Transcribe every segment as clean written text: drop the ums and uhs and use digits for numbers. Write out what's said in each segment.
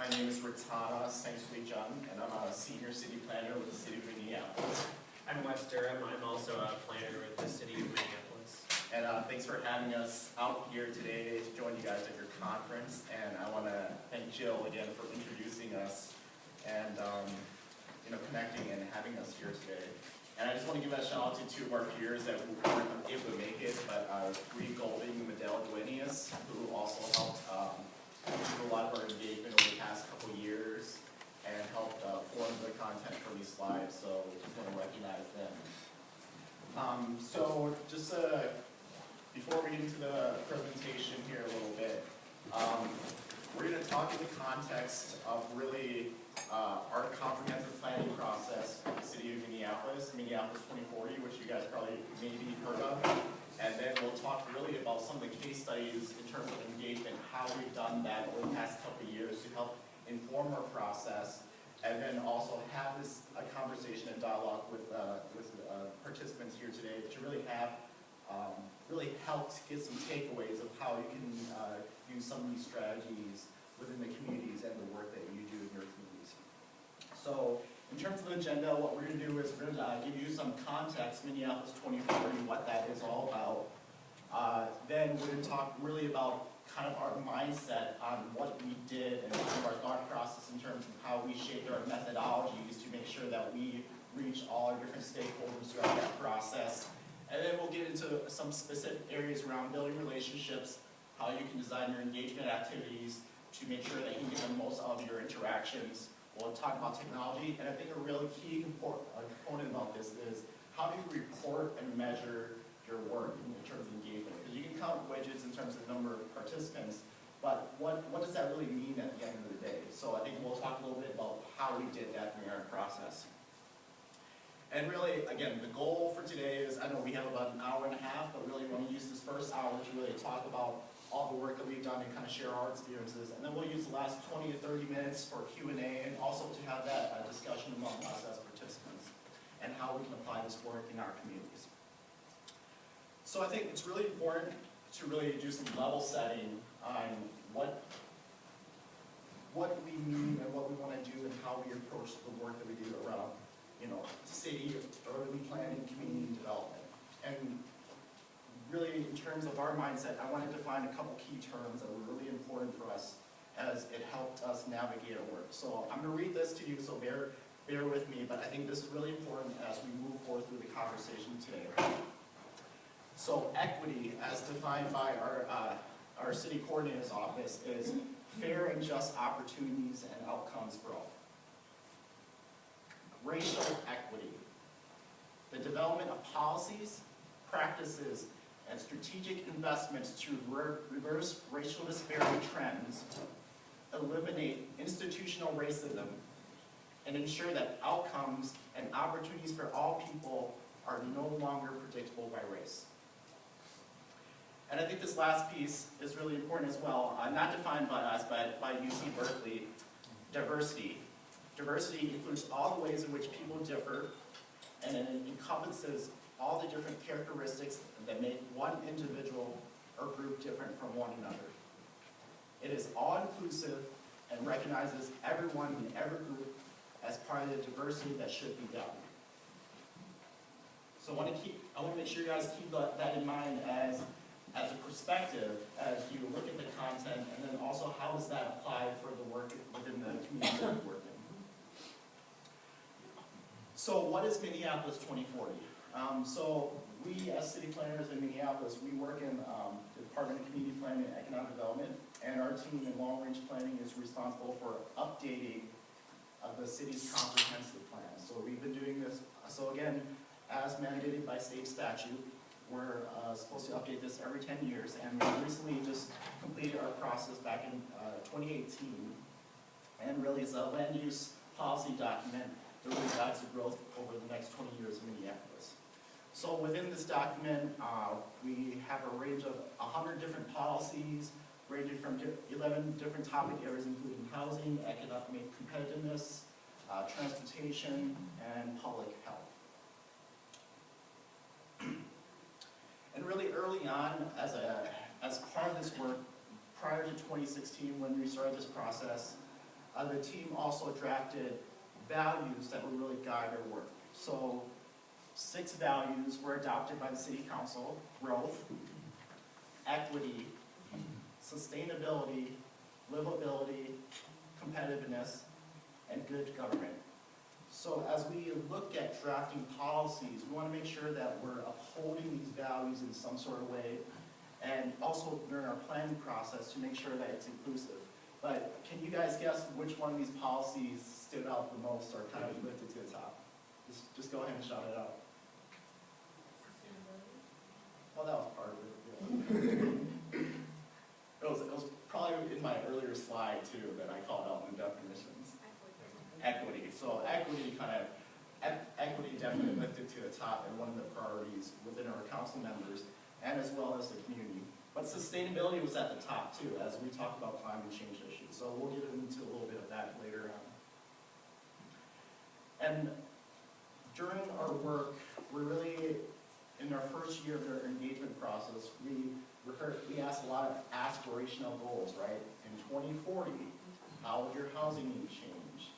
My name is Ratana Sangsui-Jung, and I'm a senior city planner with the city of Minneapolis. I'm Wes Durham. I'm also a planner with the city of Minneapolis. And thanks for having us out here today to join you guys at your conference. And I want to thank Jill again for introducing us and connecting and having us here today. And I just want to give a shout out to two of our peers that weren't able to make it, but Bree Golding and Medell Duenius, who also helped do a lot of our engagement over the past couple years and helped form the content for these slides, so just want to recognize them. So just before we get into the presentation here a little bit, we're going to talk in the context of really our comprehensive planning process for the city of Minneapolis 2040, which you guys probably maybe heard of. And then we'll talk really about some of the case studies in terms of engagement, how we've done that over the past couple of years to help inform our process, and then also have a conversation and dialogue with participants here today to really have really help to get some takeaways of how you can use some of these strategies within the communities and the work that you do in your communities. So in terms of the agenda, what we're going to do is we're going to give you some context, Minneapolis 2040, what that is all about. Then we're going to talk really about kind of our mindset on what we did and kind of our thought process in terms of how we shaped our methodologies to make sure that we reach all our different stakeholders throughout that process. And then we'll get into some specific areas around building relationships, how you can design your engagement activities to make sure that you can get the most out of your interactions. We'll talk about technology, and I think a really key component about this is how do you report and measure your work in terms of engagement? Because you can count widgets in terms of the number of participants, but what does that really mean at the end of the day? So I think we'll talk a little bit about how we did that during our process. And really, again, the goal for today is, I know we have about an hour and a half, but really we want to use this first hour to really talk about all the work that we've done and kind of share our experiences. And then we'll use the last 20 to 30 minutes for Q&A and also to have that discussion among us as participants and how we can apply this work in our communities. So I think it's really important to really do some level setting on what we mean and what we want to do and how we approach the work that we do around, city, urban planning, community development. And really, in terms of our mindset, I want to define a couple key terms that were really important for us as it helped us navigate our work. So I'm going to read this to you, so bear with me, but I think this is really important as we move forward through the conversation today. So equity, as defined by our city coordinator's office, is fair and just opportunities and outcomes for all. Racial equity, the development of policies, practices, and strategic investments to reverse racial disparity trends, eliminate institutional racism, and ensure that outcomes and opportunities for all people are no longer predictable by race. And I think this last piece is really important as well, not defined by us, but by UC Berkeley, diversity. Diversity includes all the ways in which people differ, and it encompasses all the different characteristics that make one individual or group different from one another. It is all-inclusive and recognizes everyone in every group as part of the diversity that should be done. So I want to make sure you guys keep that in mind as a perspective as you look at the content, and then also how does that apply for the work within the community that we work in. So what is Minneapolis 2040? So we, as city planners in Minneapolis, we work in the Department of Community Planning and Economic Development, and our team in long-range planning is responsible for updating the city's comprehensive plan. So we've been doing this, so again, as mandated by state statute, we're supposed to update this every 10 years, and we recently just completed our process back in 2018, and really it's a land use policy document that really guides the growth over the next 20 years in Minneapolis. So within this document, we have a range of 100 different policies, ranging from 11 different topic areas, including housing, economic competitiveness, transportation, and public health. And really early on, as part of this work, prior to 2016, when we started this process, the team also drafted values that would really guide our work. So 6 values were adopted by the City Council: growth, equity, sustainability, livability, competitiveness, and good government. So as we look at drafting policies, we want to make sure that we're upholding these values in some sort of way, and also during our planning process to make sure that it's inclusive. But can you guys guess which one of these policies stood out the most or kind of lifted to the top? Just go ahead and shout it out. Well, that was part of it. Yeah. It was probably in my earlier slide too that I called out in the definitions. Equity. So equity definitely lifted to the top and one of the priorities within our council members and as well as the community. But sustainability was at the top too, as we talk about climate change issues. So we'll get into a little bit of that later on. And during our work, we're really, in our first year of our engagement process, we asked a lot of aspirational goals, right? In 2040, how would your housing need change?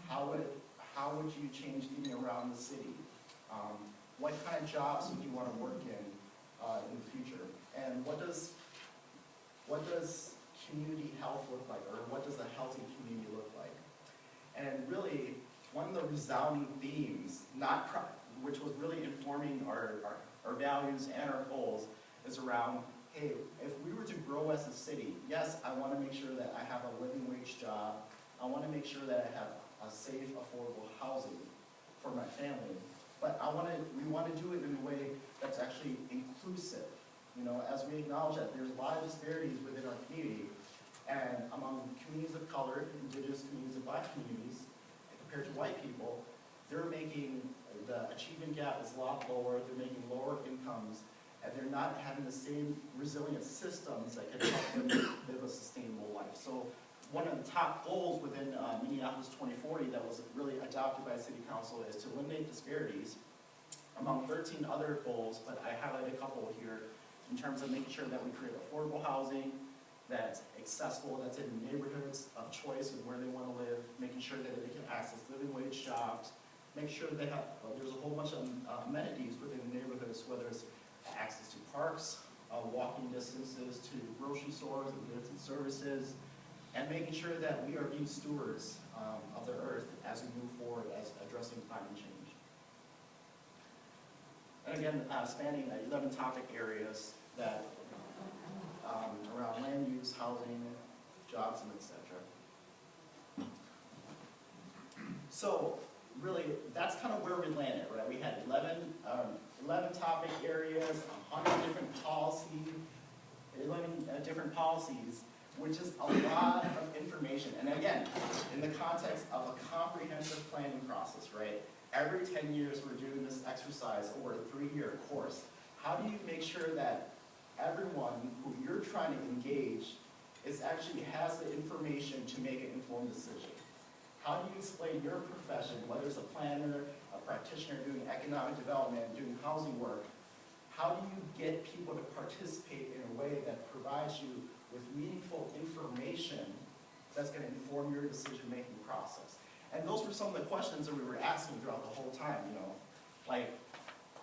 How would you change getting around the city? What kind of jobs would you want to work in the future? And what does community health look like, or what does a healthy community look like? And really, one of the resounding themes, which was really informing our values and our goals, is around, hey, if we were to grow as a city, yes, I want to make sure that I have a living wage job. I want to make sure that I have a safe, affordable housing for my family. But we want to do it in a way that's actually inclusive. You know, as we acknowledge that there's a lot of disparities within our community, and among communities of color, indigenous communities, and black communities, compared to white people, they're making, the achievement gap is a lot lower, they're making lower incomes, and they're not having the same resilient systems that can help them live a sustainable life. So one of the top goals within Minneapolis 2040 that was really adopted by the City Council is to eliminate disparities among 13 other goals, but I highlighted a couple here in terms of making sure that we create affordable housing that's accessible, that's in neighborhoods of choice and where they want to live, making sure that they can access living wage jobs, make sure they have, there's a whole bunch of amenities within the neighborhoods, whether it's access to parks, walking distances to grocery stores and goods and services, and making sure that we are being stewards of the earth as we move forward as addressing climate change. And again, spanning 11 topic areas that around land use, housing, jobs, and etc. So really, that's kind of where we landed, right? We had 11 topic areas, 100 different policies, 11 different policies, which is a lot of information. And again, in the context of a comprehensive planning process, right? Every 10 years we're doing this exercise over a 3-year course. How do you make sure that everyone who you're trying to engage actually has the information to make an informed decision? How do you explain your profession, whether it's a planner, a practitioner doing economic development, doing housing work? How do you get people to participate in a way that provides you with meaningful information that's going to inform your decision-making process? And those were some of the questions that we were asking throughout the whole time, you know, like,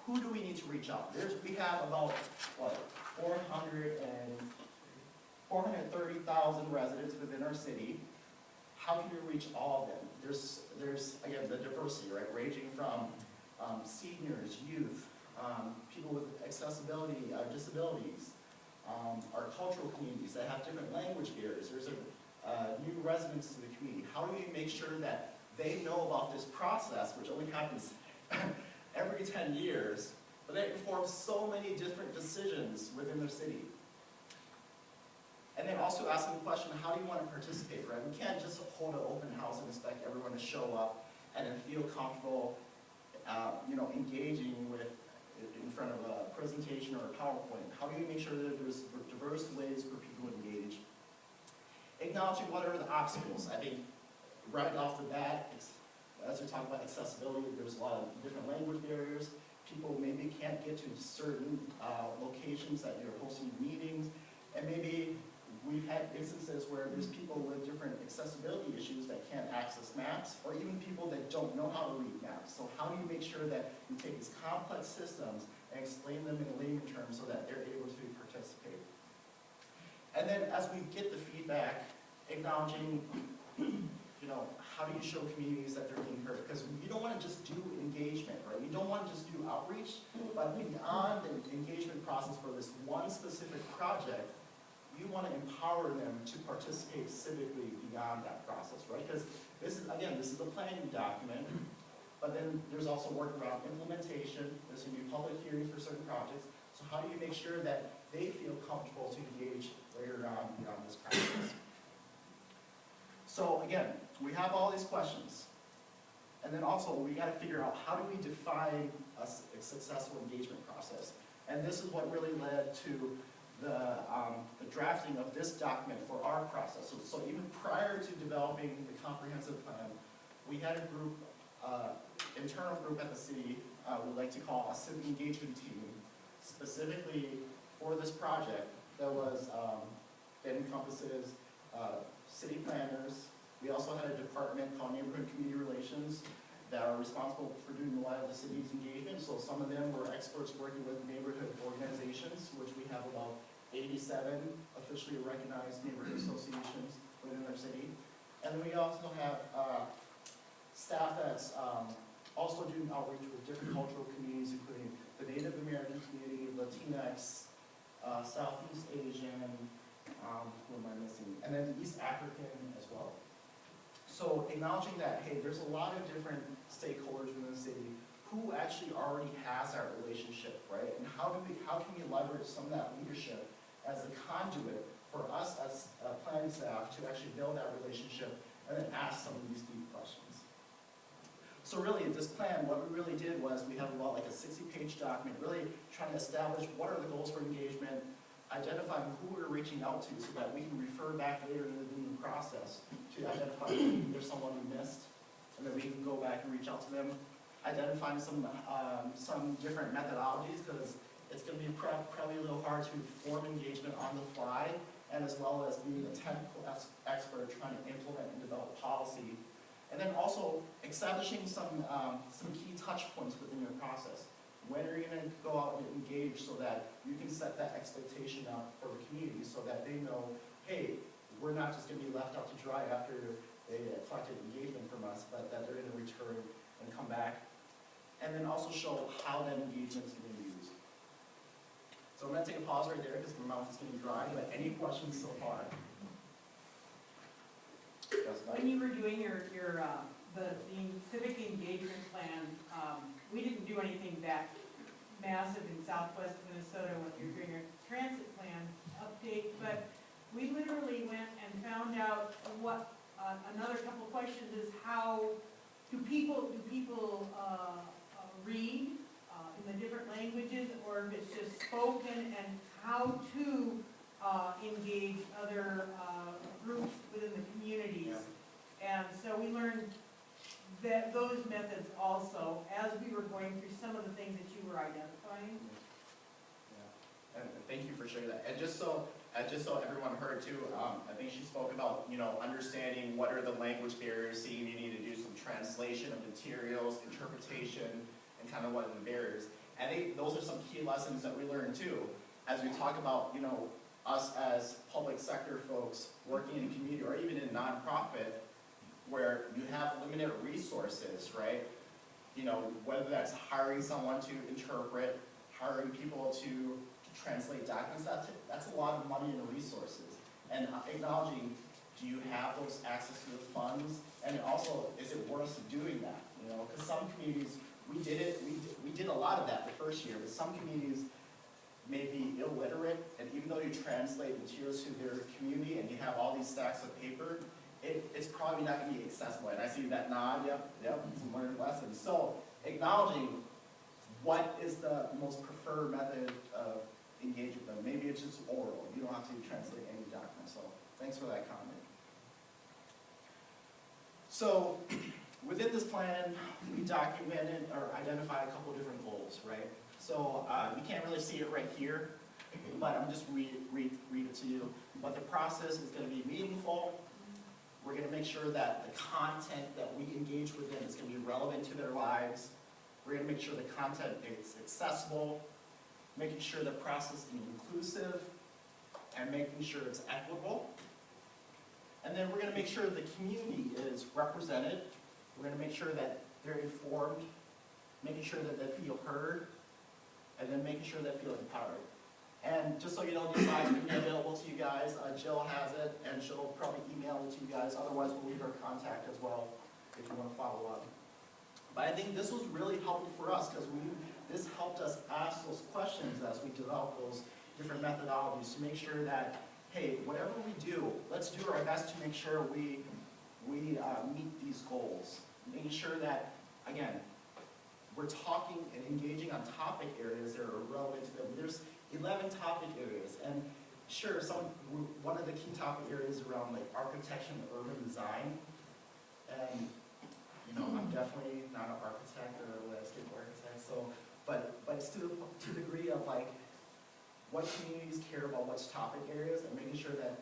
who do we need to reach out? We have about, what, 430,000 residents within our city. How can you reach all of them? There's again, the diversity, right, ranging from seniors, youth, people with accessibility, disabilities, our cultural communities that have different language barriers. There's new residents to the community. How do we make sure that they know about this process, which only happens every 10 years, but that informs so many different decisions within their city? And then also asking the question, how do you want to participate, right? We can't just hold an open house and expect everyone to show up and then feel comfortable, engaging in front of a presentation or a PowerPoint. How do you make sure that there's diverse ways for people to engage? Acknowledging what are the obstacles. I think right off the bat, as we talk about accessibility, there's a lot of different language barriers. People maybe can't get to certain locations that you're hosting meetings, and maybe we've had instances where there's people with different accessibility issues that that can't access maps, or even people that don't know how to read maps. So how do you make sure that you take these complex systems and explain them in layman terms so that they're able to participate? And then as we get the feedback, acknowledging, you know, how do you show communities that they're being heard? Because you don't want to just do engagement, right? You don't want to just do outreach, but beyond the engagement process for this one specific project, you want to empower them to participate civically beyond that process, right? Because this is, again, this is a planning document, but then there's also work around implementation. There's going to be public hearings for certain projects. So how do you make sure that they feel comfortable to engage later on beyond this process? So again, we have all these questions. And then also, we got to figure out how do we define a successful engagement process. And this is what really led to the drafting of this document for our process. So even prior to developing the comprehensive plan, we had a group, internal group at the city, we like to call a civic engagement team, specifically for this project that was, that encompasses city planners. We also had a department called Neighborhood Community Relations that are responsible for doing a lot of the city's engagement. So some of them were experts working with neighborhood organizations, which we have about 87 officially recognized neighborhood associations within our city. And then we also have staff that's also doing outreach with different cultural communities, including the Native American community, Latinx, Southeast Asian, who am I missing? And then East African as well. So acknowledging that, hey, there's a lot of different stakeholders within the city who actually already has that relationship, right? And how can we leverage some of that leadership as a conduit for us as planning staff to actually build that relationship and then ask some of these deep questions. So really, this plan, what we really did was we have about like a 60-page document, really trying to establish what are the goals for engagement, identifying who we're reaching out to so that we can refer back later in the process to identify if there's someone we missed, and then we can go back and reach out to them, identifying some different methodologies, because it's going to be probably a little hard to form engagement on the fly, and as well as being a technical expert trying to implement and develop policy. And then also establishing some key touch points within your process. When are you going to go out and engage so that you can set that expectation out for the community so that they know, hey, we're not just going to be left out to dry after they collected engagement from us, but that they're going to return and come back. And then also show how that engagement is going to be used. So I'm going to take a pause right there because my mouth is getting dry, but any questions so far? When you were doing the civic engagement plan, we didn't do anything that massive in Southwest Minnesota when you're doing your transit plan update, but we literally went and found out what another couple questions is how do people read in the different languages, or if it's just spoken, and how to engage other groups within the communities. Yeah. And so we learned that those methods also as we were going through some of the things that you were identifying. Yeah. And thank you for sharing that. And just so everyone heard too, I think she spoke about, you know, understanding what are the language barriers, seeing you need to do some translation of materials, interpretation, and kind of what are the barriers. And those are some key lessons that we learned too, as we talk about, you know, us as public sector folks working in community or even in nonprofit, where you have limited resources, right? You know, whether that's hiring someone to interpret, hiring people to translate documents, that's a lot of money and resources. And acknowledging, do you have those access to those funds? And also, is it worth us doing that? You know, because some communities, we did a lot of that the first year, but some communities may be illiterate, and even though you translate materials to their community and you have all these stacks of paper, it's probably not going to be accessible. And I see that nod, yep, some learned lessons. So acknowledging what is the most preferred method of engaging them. Maybe it's just oral. You don't have to translate any document. So thanks for that comment. So within this plan, we documented or identified a couple different goals, right? So you can't really see it right here, but I'm just read it to you. But the process is going to be meaningful. We're going to make make sure that the content that we engage within is going to be relevant to their lives. We're going to make sure the content is accessible, making sure the process is inclusive, and making sure it's equitable. And then we're going to make sure the community is represented. We're going to make sure that they're informed, making sure that they feel heard, and then making sure they feel empowered. And just so you know, these slides will be available to you guys. Jill has it, and she'll probably email it to you guys. Otherwise, we'll leave her contact as well if you want to follow up. But I think this was really helpful for us because this helped us ask those questions as we develop those different methodologies to make sure that, hey, whatever we do, let's do our best to make sure we meet these goals. Making sure that, again, we're talking and engaging on topic areas that are relevant to them. There's 11 topic areas, and sure, one of the key topic areas around like architecture and urban design, and you know, I'm definitely not an architect or a landscape architect, so, but it's to the degree of like, what communities care about which topic areas, and making sure that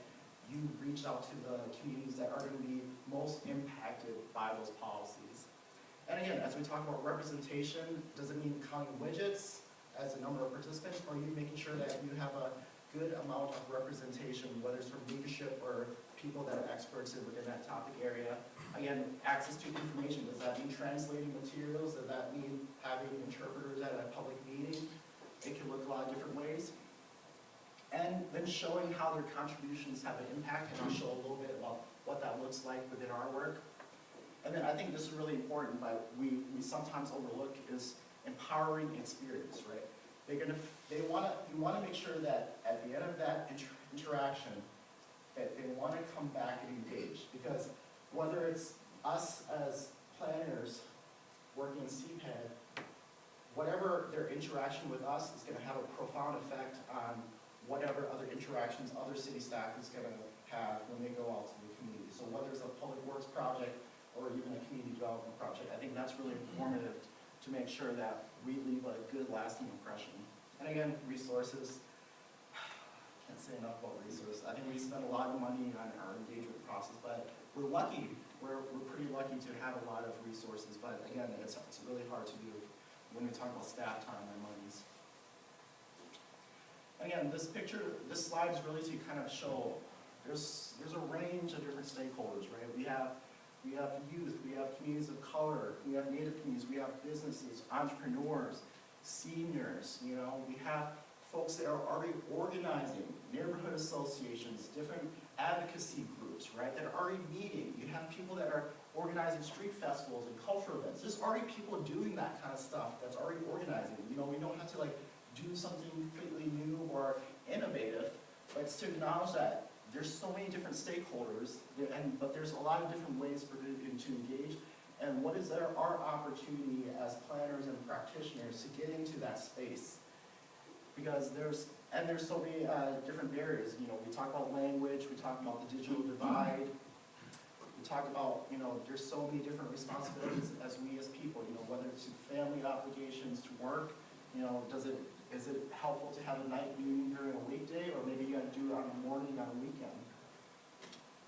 you reach out to the communities that are going to be most impacted by those policies. And again, as we talk about representation, does it mean counting widgets as a number of participants, or are you making sure that you have a good amount of representation, whether it's from leadership or people that are experts within that topic area? Again, access to information, does that mean translating materials? Does that mean having interpreters at a public meeting? It can look a lot of different ways. And then showing how their contributions have an impact, and I'll show a little bit about what that looks like within our work. And then I think this is really important, but we sometimes overlook is empowering experience, right? You want to make sure that at the end of that interaction, that they want to come back and engage, because whether it's us as planners working in CPED, whatever their interaction with us is going to have a profound effect on whatever other interactions other city staff is going to have when they go out to the community. So whether it's a public works project or even a community development project, I think that's really informative to make sure that we leave a good lasting impression. And again, resources, can't say enough about resources. I think we spend a lot of money on our engagement process, but we're lucky. We're pretty lucky to have a lot of resources, but again, it's really hard to do when we talk about staff time and monies. Again, this slide is really to kind of show there's a range of different stakeholders, right? We have youth, we have communities of color, we have Native communities, we have businesses, entrepreneurs, seniors, you know, we have folks that are already organizing, neighborhood associations, different advocacy groups, right, that are already meeting. You have people that are organizing street festivals and cultural events. There's already people doing that kind of stuff that's already organizing. You know, we don't have to like do something completely new or innovative, but it's to acknowledge that there's so many different stakeholders, but there's a lot of different ways for them to engage. And what is our opportunity as planners and practitioners to get into that space? Because there's so many different barriers. You know, we talk about language, we talk about the digital divide, we talk about, you know, there's so many different responsibilities as we as people, you know, whether it's family obligations to work, you know, is it helpful to have a night meeting during a weekday, or maybe you got to do it on a morning on a weekend?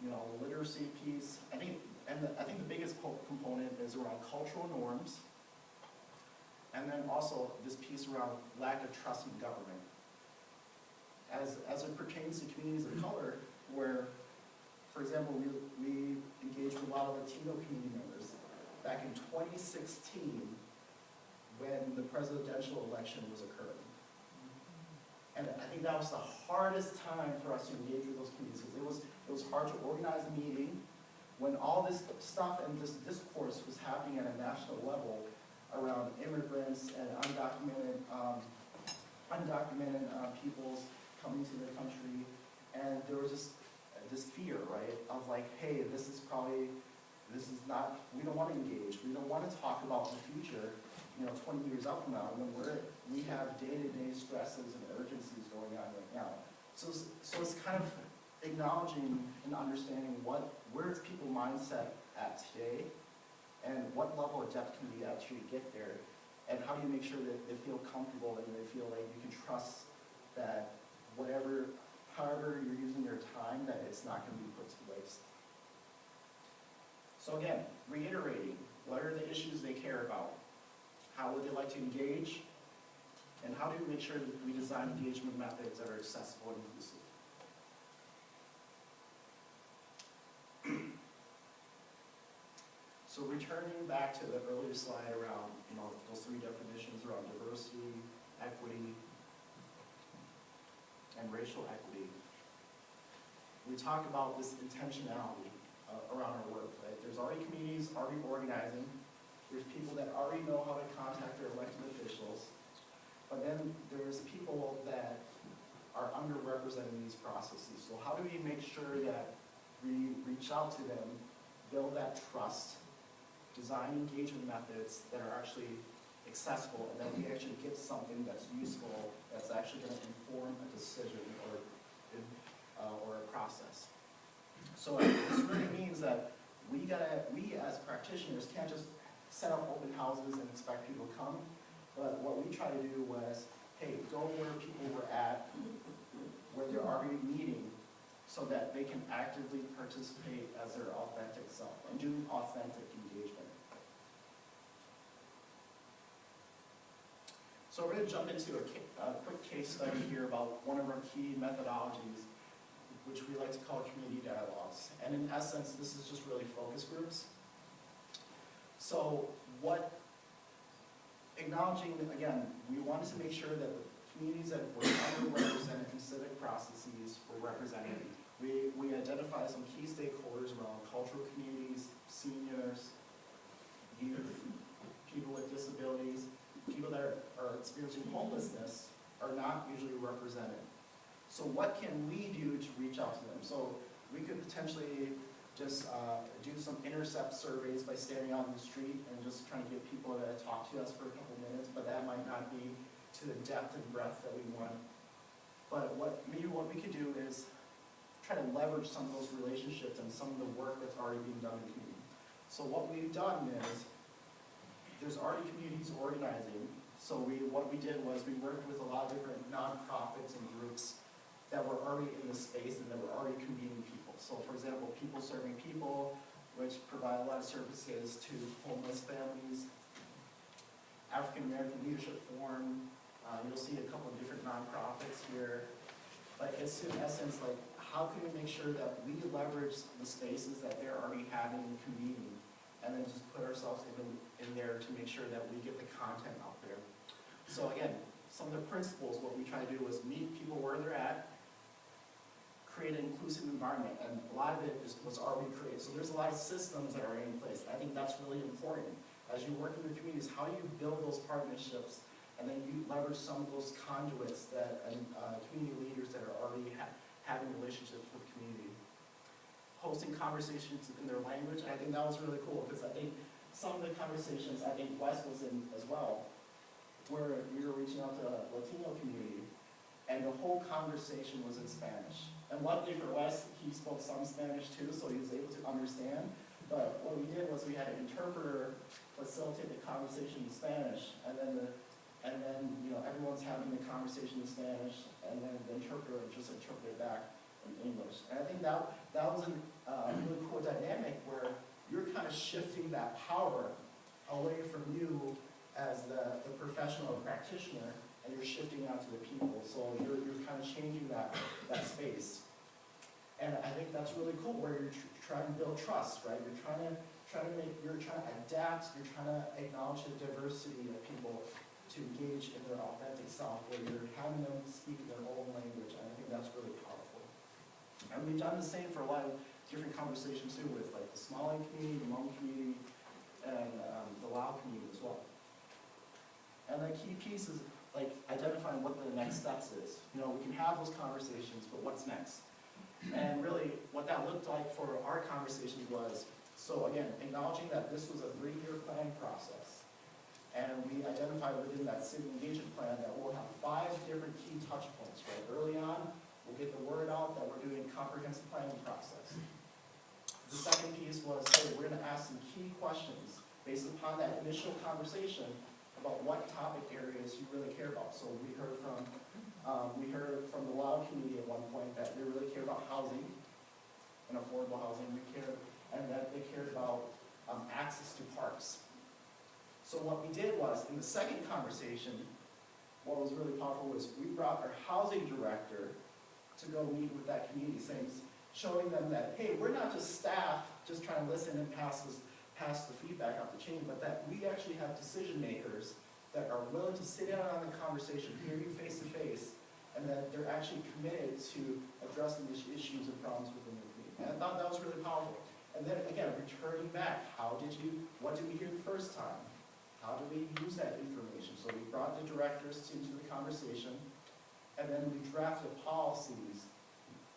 You know, the literacy piece, I think the biggest component is around cultural norms, and then also this piece around lack of trust in government. As it pertains to communities of color, where, for example, we engaged with a lot of Latino community members back in 2016 when the presidential election was occurring. And I think that was the hardest time for us to engage with those communities, because it was hard to organize a meeting when all this stuff and this discourse was happening at a national level around immigrants and undocumented peoples coming to the country. And there was just this fear, right, of like, hey, we don't want to engage. We don't want to talk about the future, you know, 20 years out from now, when we have day-to-day stresses and urgencies going on right now. So it's kind of acknowledging and understanding where's people's mindset at today, and what level of depth can we actually get there, and how do you make sure that they feel comfortable and they feel like you can trust that however you're using your time, that it's not going to be put to waste. So again, reiterating, what are the issues they care about? How would they like to engage? And how do we make sure that we design engagement methods that are accessible and inclusive? So returning back to the earlier slide around, those three definitions around diversity, equity, and racial equity, we talk about this intentionality around our work, right? There's already communities already organizing. There's people that already know how to contact their elected officials. But then there's people that are underrepresented in these processes. So how do we make sure that we reach out to them, build that trust, design engagement methods that are actually accessible, and that we actually get something that's useful, that's actually going to inform a decision or a process. So this really means that we as practitioners can't just set up open houses and expect people to come, but what we try to do was, hey, go where people were at, where they're already meeting, so that they can actively participate as their authentic self and do authentic engagement. So we're going to jump into a quick case study here about one of our key methodologies, which we like to call community dialogues. And in essence, this is just really focus groups. So acknowledging, again, we wanted to make sure that the communities that were underrepresented in civic processes were represented. We identified some key stakeholders around cultural communities, seniors, youth, people with disabilities, people that are experiencing homelessness are not usually represented. So what can we do to reach out to them? So we could potentially just do some intercept surveys by standing out in the street and just trying to get people to talk to us for a couple minutes, but that might not be to the depth and breadth that we want. But maybe what we could do is try to leverage some of those relationships and some of the work that's already being done in the community. So what we've done is, there's already communities organizing. So what we did was we worked with a lot of different nonprofits and groups that were already in the space and that were already convening people. So for example, People Serving People, which provide a lot of services to homeless families, African American Leadership Forum, you'll see a couple of different nonprofits here. But it's in essence like, how can we make sure that we leverage the spaces that they're already having and convening, and then just put ourselves in there to make sure that we get the content out there. So again, some of the principles, what we try to do is meet people where they're at, create an inclusive environment, and a lot of it was already created. So there's a lot of systems that are in place. I think that's really important. As you work in the communities, how do you build those partnerships, and then you leverage some of those conduits that community leaders that are already having relationships with the community. Hosting conversations in their language, and I think that was really cool, because I think some of the conversations, I think Wes was in as well, where we were reaching out to a Latino community, and the whole conversation was in Spanish. And luckily for Wes, he spoke some Spanish too, so he was able to understand. But what we did was we had an interpreter facilitate the conversation in Spanish, and then everyone's having the conversation in Spanish, and then the interpreter just interpreted back in English. And I think that was a really cool dynamic where you're kind of shifting that power away from you as the professional or practitioner, and you're shifting out to the people. So you're kind of changing that space. And I think that's really cool, where you're trying to build trust, right? You're trying to adapt, you're trying to acknowledge the diversity of people to engage in their authentic self, where you're having them speak their own language, and I think that's really powerful. And we've done the same for a lot of different conversations too, with like the Somali community, the Hmong community, and the Lao community as well. And the key piece is like identifying what the next steps is. We can have those conversations, but what's next? And really, what that looked like for our conversations was, so again, acknowledging that this was a 3-year planning process. And we identified within that city engagement plan that we'll have 5 different key touch points, right? Early on, we'll get the word out that we're doing a comprehensive planning process. The second piece was, hey, we're going to ask some key questions based upon that initial conversation about what topic areas you really care about. So we heard from the Lao community at one point that they really care about housing and affordable housing. And that they cared about So what we did was, in the second conversation, what was really powerful was we brought our housing director to go meet with that community, showing them that, hey, we're not just staff just trying to listen and pass the feedback up the chain, but that we actually have decision makers that are willing to sit in on the conversation, hear you face to face, and that they're actually committed to addressing these issues and problems within the community. And I thought that was really powerful. And then again, returning back, what did we hear the first time? How do we use that information? So we brought the directors into the conversation, and then we drafted policies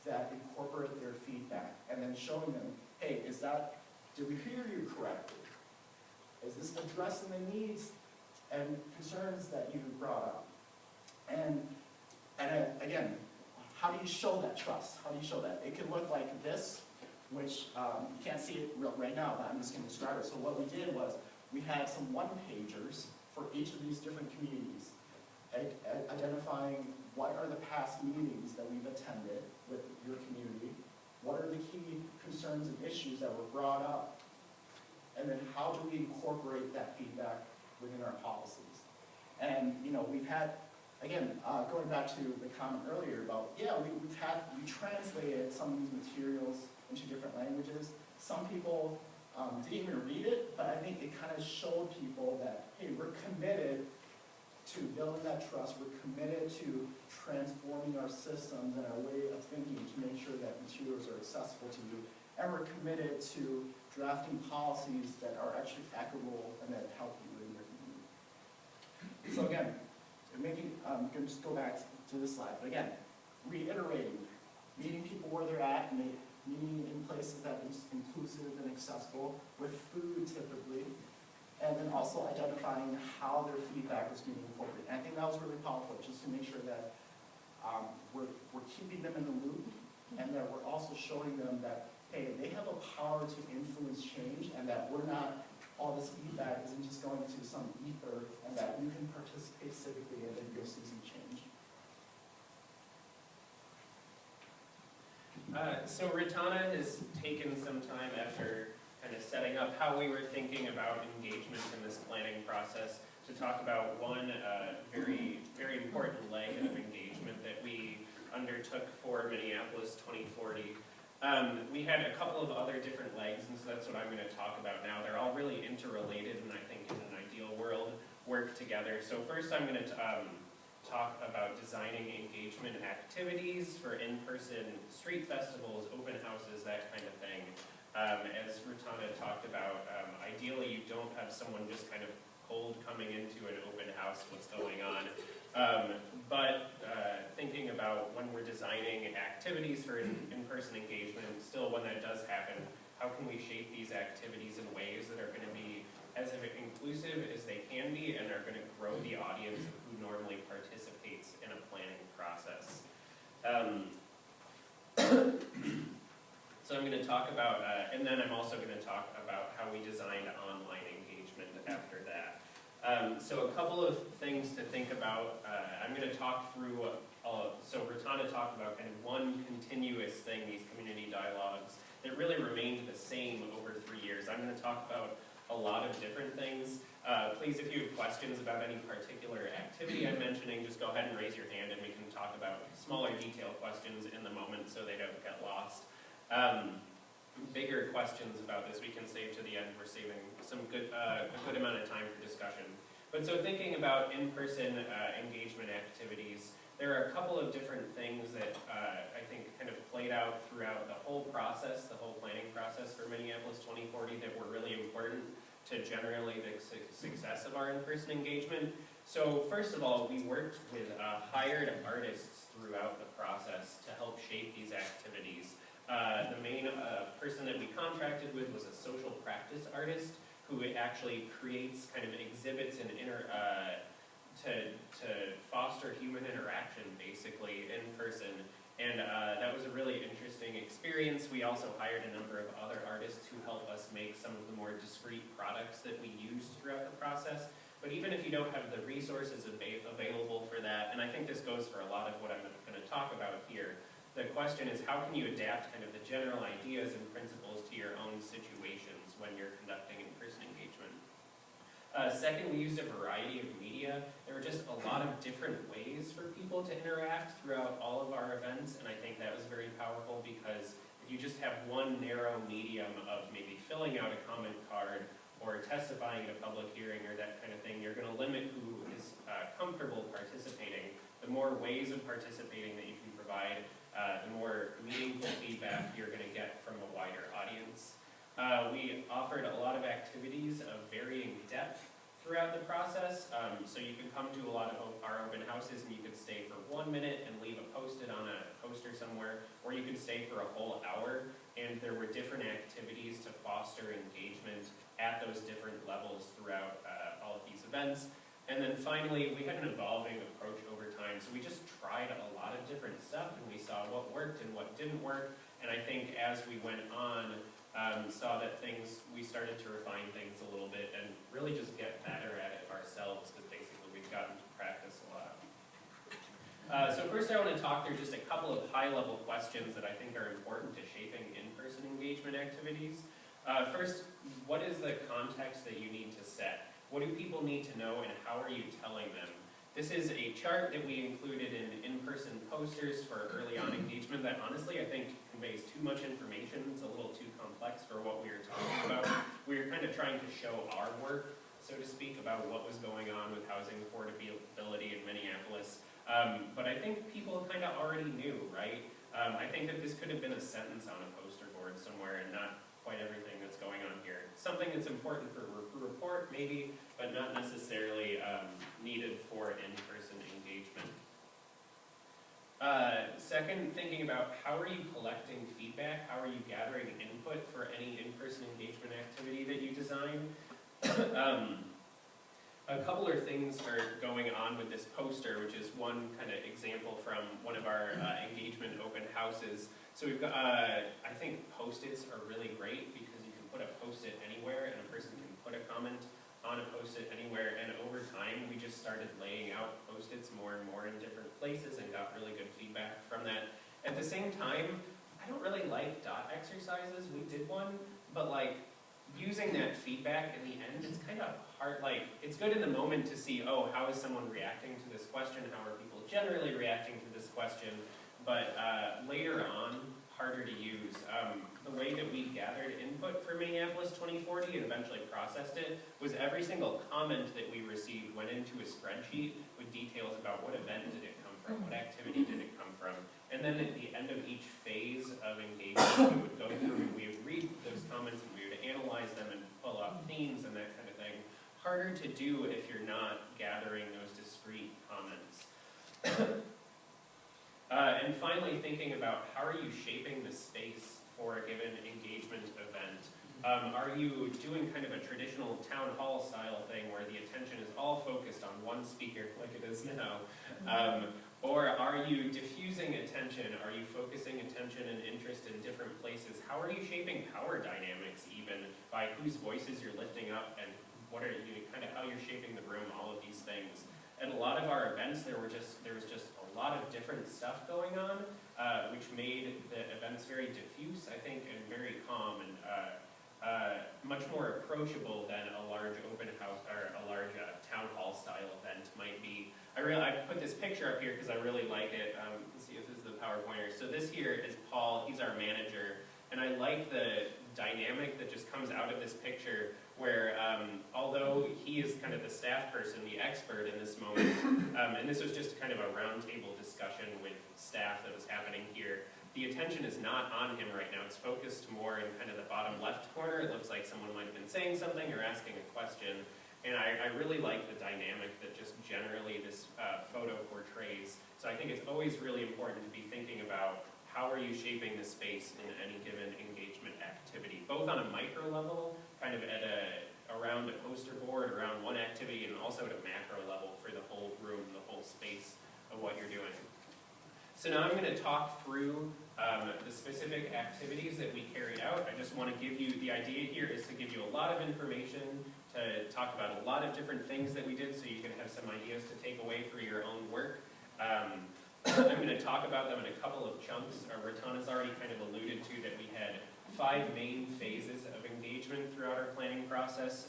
that incorporate their feedback, and then showing them, hey, did we hear you correctly? Is this addressing the needs and concerns that you brought up? And again, how do you show that trust? How do you show that? It can look like this, which you can't see it right now, but I'm just going to describe it. So what we did was we had some one-pagers for each of these different communities, identifying what are the past meetings that we've attended with your community, what are the key concerns and issues that were brought up, and then how do we incorporate that feedback within our policies. And we've had, again, going back to the comment earlier about, we translated some of these materials into different languages. Some people didn't even read it, but I think it kind of showed people that, hey, we're committed to building that trust. We're committed to transforming our systems and our way of thinking to make sure that materials are accessible to you. And we're committed to drafting policies that are actually equitable and that help you in your community. So again, I'm going to just go back to this slide. But again, reiterating, meeting people where they're at, and meeting in places that is inclusive and accessible, with food typically, and then also identifying how their feedback is being incorporated. And I think that was really powerful, just to make sure that we're keeping them in the loop, and that we're also showing them that, hey, they have a power to influence change, and that all this feedback isn't just going to some ether, and that you can participate civically and then you'll see some change. So Ratana has taken some time after kind of setting up how we were thinking about engagement in this planning process to talk about one very, very important leg of engagement that we undertook for Minneapolis 2040. We had a couple of other different legs, and so that's what I'm going to talk about now. They're all really interrelated, and I think in an ideal world work together. So first I'm going to talk about designing engagement activities for in-person street festivals, open houses, that kind of thing. As Ratana talked about, ideally you don't have someone just kind of cold coming into an open house, what's going on. But thinking about when we're designing activities for in-person engagement, still when that does happen, how can we shape these activities in ways that are going to be as inclusive as they can be and are going to grow the audience who normally participates in a planning process. So I'm going to talk about, and then I'm also going to talk about how we designed online engagement after that. So a couple of things to think about. I'm going to talk through, so Ratana talked about kind of one continuous thing, these community dialogues, that really remained the same over 3 years. I'm going to talk about a lot of different things. Please, if you have questions about any particular activity I'm mentioning, just go ahead and raise your hand and we can talk about smaller detailed questions in the moment so they don't get lost. Bigger questions about this we can save to the end. We're saving some a good amount of time for discussion. But so thinking about in-person engagement activities, there are a couple of different things that I think kind of played out throughout the whole process, the whole planning process for Minneapolis 2040 that were really important to generally the success of our in-person engagement. So first of all, we worked with hired artists throughout the process to help shape these activities. The main person that we contracted with was a social practice artist who actually creates kind of exhibits and to foster human interaction, basically, in person. And that was a really interesting experience. We also hired a number of other artists who help us make some of the more discrete products that we used throughout the process. But even if you don't have the resources available for that, and I think this goes for a lot of what I'm going to talk about here, the question is how can you adapt kind of the general ideas and principles to your own situations when you're conducting in-person engagement? Second, we used a variety of media. There were just a lot of different ways for people to interact throughout all of our events, and I think that was very powerful because if you just have one narrow medium of maybe filling out a comment card or testifying at a public hearing or that kind of thing, you're going to limit who is comfortable participating. The more ways of participating that you can provide, the more meaningful feedback you're going to get from a wider audience. We offered a lot of activities of varying depth throughout the process, so you can come to a lot of our open houses and you could stay for 1 minute and leave a post-it on a poster somewhere, or you could stay for a whole hour, and there were different activities to foster engagement at those different levels throughout all of these events. And then finally, we had an evolving approach over time, so we just tried a lot of different stuff and we saw what worked and what didn't work, and I think as we went on, saw that we started to refine things a little bit and really just get better at it ourselves, because basically we've gotten to practice a lot. So first I want to talk through just a couple of high-level questions that I think are important to shaping in-person engagement activities. First, what is the context that you need to set? What do people need to know and how are you telling them? This is a chart that we included in person posters for early on engagement that honestly I think conveys too much information. It's a little too complex for what we were talking about. We were kind of trying to show our work, so to speak, about what was going on with housing affordability in Minneapolis. But I think people kind of already knew, right? I think that this could have been a sentence on a poster board somewhere and not quite everything that's going on here. Something that's important for a report, maybe, but not necessarily needed for in-person engagement. Second, thinking about how are you collecting feedback, how are you gathering input for any in-person engagement activity that you design. A couple of things are going on with this poster, which is one kind of example from one of our engagement open houses. So we've got, I think Post-its are really great because you can put a Post-it anywhere and a person can put a comment on a Post-it anywhere, and over time we just started laying out Post-its more and more in different places and got really good feedback from that. At the same time, I don't really like dot exercises. We did one, but like using that feedback in the end, it's kind of hard. Like, it's good in the moment to see, oh, how is someone reacting to this question? How are people generally reacting to this question? But later on, harder to use. The way that we gathered input for Minneapolis 2040 and eventually processed it was every single comment that we received went into a spreadsheet with details about what event did it come from, what activity did it come from. And then at the end of each phase of engagement, we would go through and we would read those comments and we would analyze them and pull out themes and that kind of thing. Harder to do if you're not gathering those discrete comments. And finally, thinking about how are you shaping the space for a given engagement event. Are you doing kind of a traditional town hall style thing where the attention is all focused on one speaker like it is now? Or are you diffusing attention? Are you focusing attention and interest in different places? How are you shaping power dynamics even by whose voices you're lifting up and what are you kind of how you're shaping the room, all of these things. At a lot of our events there was just a lot of different stuff going on, which made the events very diffuse, I think, and very calm and much more approachable than a large open house or a large town hall style event might be. I put this picture up here because I really like it. Let's see if this is the PowerPointer. So this here is Paul, he's our manager, and I like the dynamic that just comes out of this picture where although he is kind of the staff person, the expert in this moment, and this was just kind of a roundtable discussion with staff that was happening here, the attention is not on him right now. It's focused more in kind of the bottom left corner. It looks like someone might have been saying something or asking a question. And I really like the dynamic that just generally this photo portrays. So I think it's always really important to be thinking about how are you shaping the space in any given engagement activity, both on a micro level, kind of at around a poster board, around one activity, and also at a macro level for the whole room, the whole space of what you're doing. So now I'm going to talk through the specific activities that we carried out. I just want to give you, the idea here is to give you a lot of information, to talk about a lot of different things that we did so you can have some ideas to take away for your own work. I'm going to talk about them in a couple of chunks. Ratan has already kind of alluded to that we had 5 main phases of engagement throughout our planning process.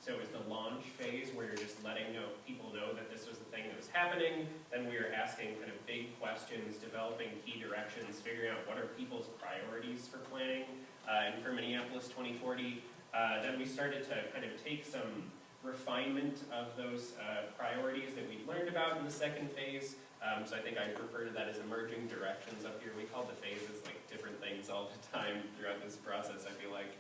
So it was the launch phase where you're just letting people know that this was the thing that was happening. Then we were asking kind of big questions, developing key directions, figuring out what are people's priorities for planning and for Minneapolis 2040. Then we started to kind of take some refinement of those priorities that we learned about in the second phase. So I think I refer to that as emerging directions up here. We call the phases like different things all the time throughout this process, I feel like.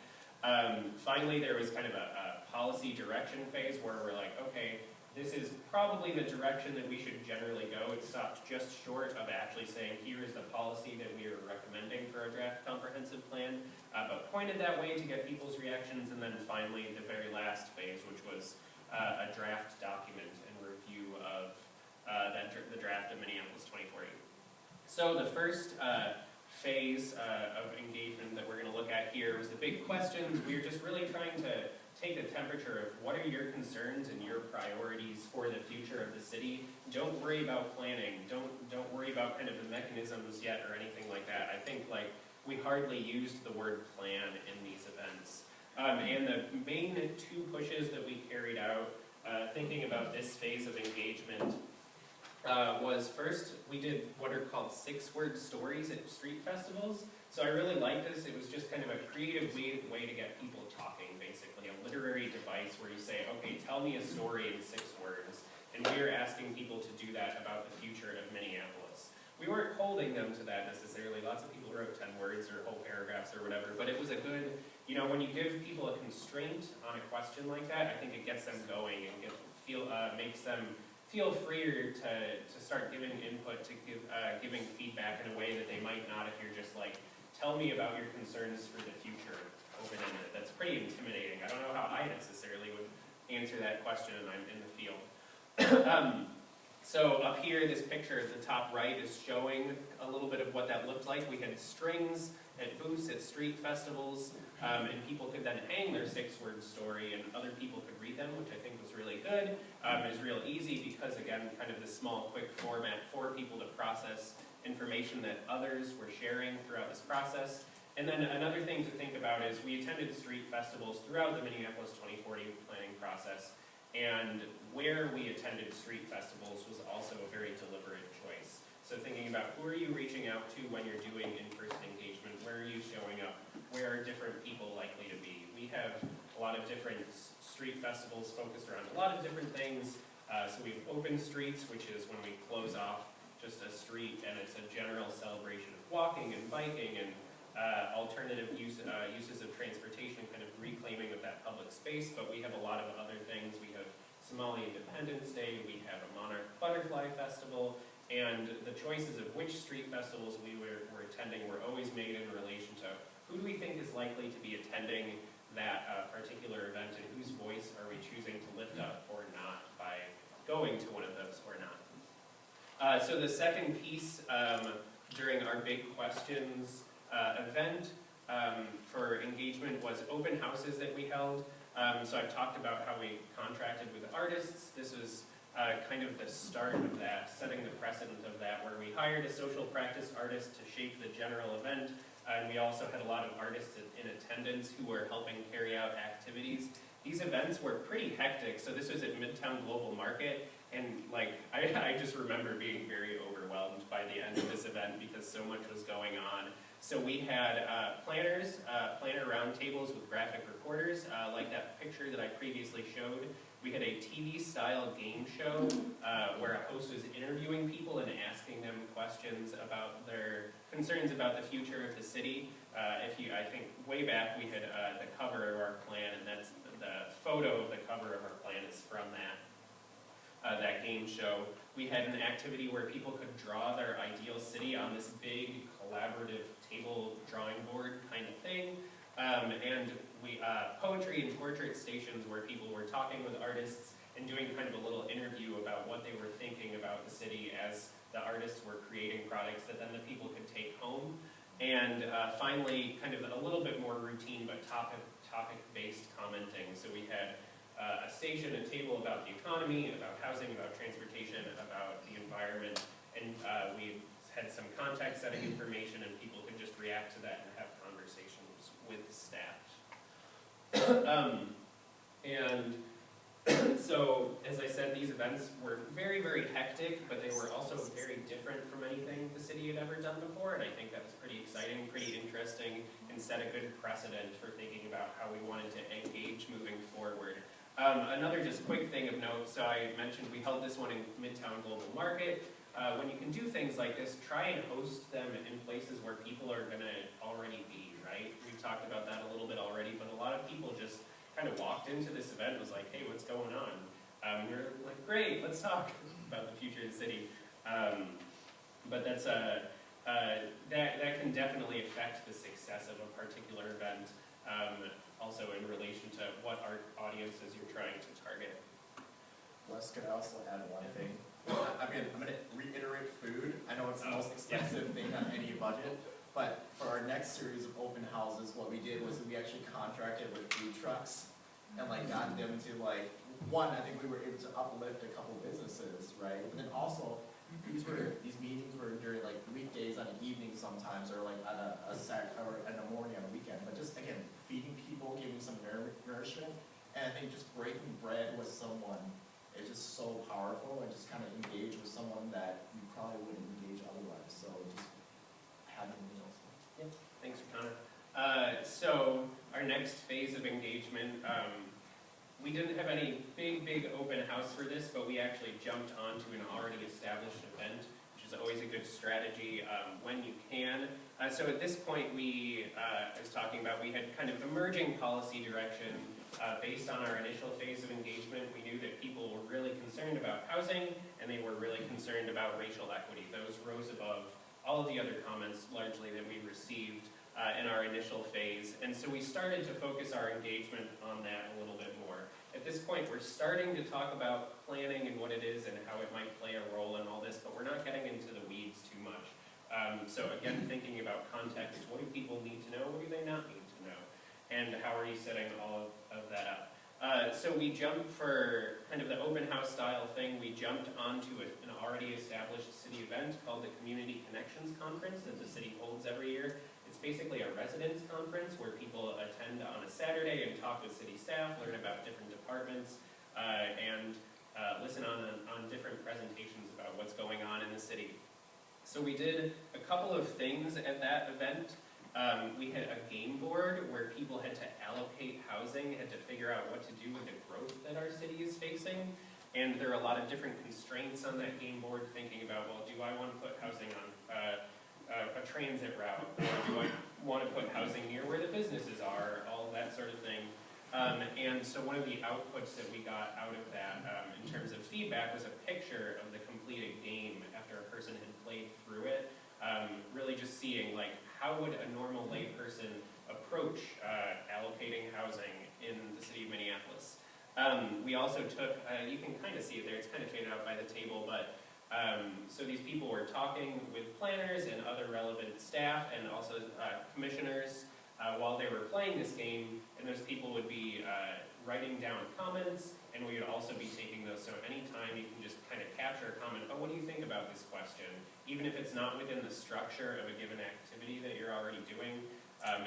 Finally, there was kind of a policy direction phase where we're like, okay, this is probably the direction that we should generally go. It stopped just short of actually saying, here is the policy that we are recommending for a draft comprehensive plan, but pointed that way to get people's reactions. And then finally, the very last phase, which was a draft document and review of the draft of Minneapolis 2040. So the first phase of engagement that we're going to look at here was the big questions. We were just really trying to take the temperature of what are your concerns and your priorities for the future of the city. Don't worry about planning. Don't worry about kind of the mechanisms yet or anything like that. I think like we hardly used the word plan in these events. And the main two pushes that we carried out thinking about this phase of engagement was first, we did what are called 6-word stories at street festivals. So I really liked this. It was just kind of a creative way to get people talking, basically, a literary device where you say, okay, tell me a story in 6 words. And we were asking people to do that about the future of Minneapolis. We weren't holding them to that necessarily. Lots of people wrote 10 words or whole paragraphs or whatever, but it was a good, you know, when you give people a constraint on a question like that, I think it gets them going and makes them feel freer to start giving input, to giving feedback in a way that they might not if you're just like, tell me about your concerns for the future, open-ended. That's pretty intimidating. I don't know how I necessarily would answer that question, and I'm in the field. So up here, this picture at the top right is showing a little bit of what that looked like. We had strings at booths at street festivals, and people could then hang their 6-word story, and other people could read them, which I think was really good. It was real easy because, again, kind of this small, quick format for people to process information that others were sharing throughout this process. And then another thing to think about is we attended street festivals throughout the Minneapolis 2040 planning process, and where we attended street festivals was also a very deliberate choice. So thinking about who are you reaching out to when you're doing in-person engagement, where are you showing up, where are different people likely to be. We have a lot of different street festivals focused around a lot of different things. So we have open streets, which is when we close off just a street and it's a general celebration of walking and biking and alternative uses of transportation, kind of reclaiming of that public space. But we have a lot of other things. We have Somali Independence Day, we have a Monarch Butterfly Festival, and the choices of which street festivals we were attending were always made in relation to who do we think is likely to be attending that particular event and whose voice are we choosing to lift up or not by going to one of those or not. So the second piece during our big questions event for engagement was open houses that we held. So I've talked about how we contracted with artists. This was kind of the start of that, setting the precedent of that, where we hired a social practice artist to shape the general event, and we also had a lot of artists in attendance who were helping carry out activities. These events were pretty hectic, so this was at Midtown Global Market, and like I just remember being very overwhelmed by the end of this event because so much was going on. So we had planner roundtables with graphic reporters, like that picture that I previously showed. We had a TV-style game show where a host was interviewing people and asking them questions about their concerns about the future of the city. I think way back we had the cover of our plan, and that's the photo of the cover of our plan is from that game show. We had an activity where people could draw their ideal city on this big collaborative table drawing board kind of thing. And we poetry and portrait stations where people were talking with artists and doing kind of a little interview about what they were thinking about the city as the artists were creating products that then the people could take home. And finally, kind of a little bit more routine but topic-based commenting. So we had a station, a table about the economy, about housing, about transportation, about the environment, and we had some context-setting information, and people could just react to that and have conversations with staff. And So, as I said, these events were very, very hectic, but they were also very different from anything the city had ever done before, and I think that was pretty exciting, pretty interesting, and set a good precedent for thinking about how we wanted to engage moving forward. Another just quick thing of note, so I mentioned we held this one in Midtown Global Market. When you can do things like this, try and host them in places where people are going to already be, right? We've talked about that a little bit already, but a lot of people just kind of walked into this event and was like, hey, what's going on? And we were like, great, let's talk about the future of the city. But that's that can definitely affect the success of a particular event, also in relation to what our audiences you're trying to target. Wes, could I also add one thing? I'm going to reiterate food. I know it's the most expensive thing on any budget, but for our next series of open houses, what we did was we actually contracted with food trucks and like got them to like, one, I think we were able to uplift a couple businesses, right? But then also, these meetings were during like weekdays on an evening sometimes, or like on or in the morning on a weekend. But just again, feeding people, giving some nourishment, and I think just breaking bread with someone is just so powerful, and just kind of engage with someone that you probably wouldn't engage otherwise. So just having meals. Yeah. Thanks, Connor. So our next phase of engagement, we didn't have any big open house for this, but we actually jumped onto an already established event, which is always a good strategy when you can. So at this point, I was talking about, we had kind of emerging policy direction based on our initial phase of engagement. We knew that people were really concerned about housing, and they were really concerned about racial equity. Those rose above all of the other comments largely that we received in our initial phase. And so we started to focus our engagement on that a little bit more. At this point, we're starting to talk about planning and what it is and how it might play a role in all this, but we're not getting into the weeds too much. So again, thinking about context, what do people need to know, what do they not need to know? And how are you setting all of that up? So we jumped for kind of the open house style thing, we jumped onto an already established city event called the Community Connections Conference that the city holds every year. It's basically a residence conference where people attend on a Saturday and talk with city staff, learn about different departments, and listen on different presentations about what's going on in the city. So we did a couple of things at that event. We had a game board where people had to allocate housing, had to figure out what to do with the growth that our city is facing. And there are a lot of different constraints on that game board, thinking about, well, do I want to put housing on a transit route, or do I want to put housing near where the businesses are, all that sort of thing. And so one of the outputs that we got out of that in terms of feedback was a picture of the completed game after a person had played through it, really just seeing like how would a normal layperson approach allocating housing in the city of Minneapolis. We also took, you can kind of see it there, it's kind of faded out by the table, but so these people were talking with planners and other relevant staff and also commissioners while they were playing this game, and those people would be writing down comments, and we would also be taking those. So anytime you can just kind of capture a comment, oh, what do you think about this question? Even if it's not within the structure of a given activity that you're already doing,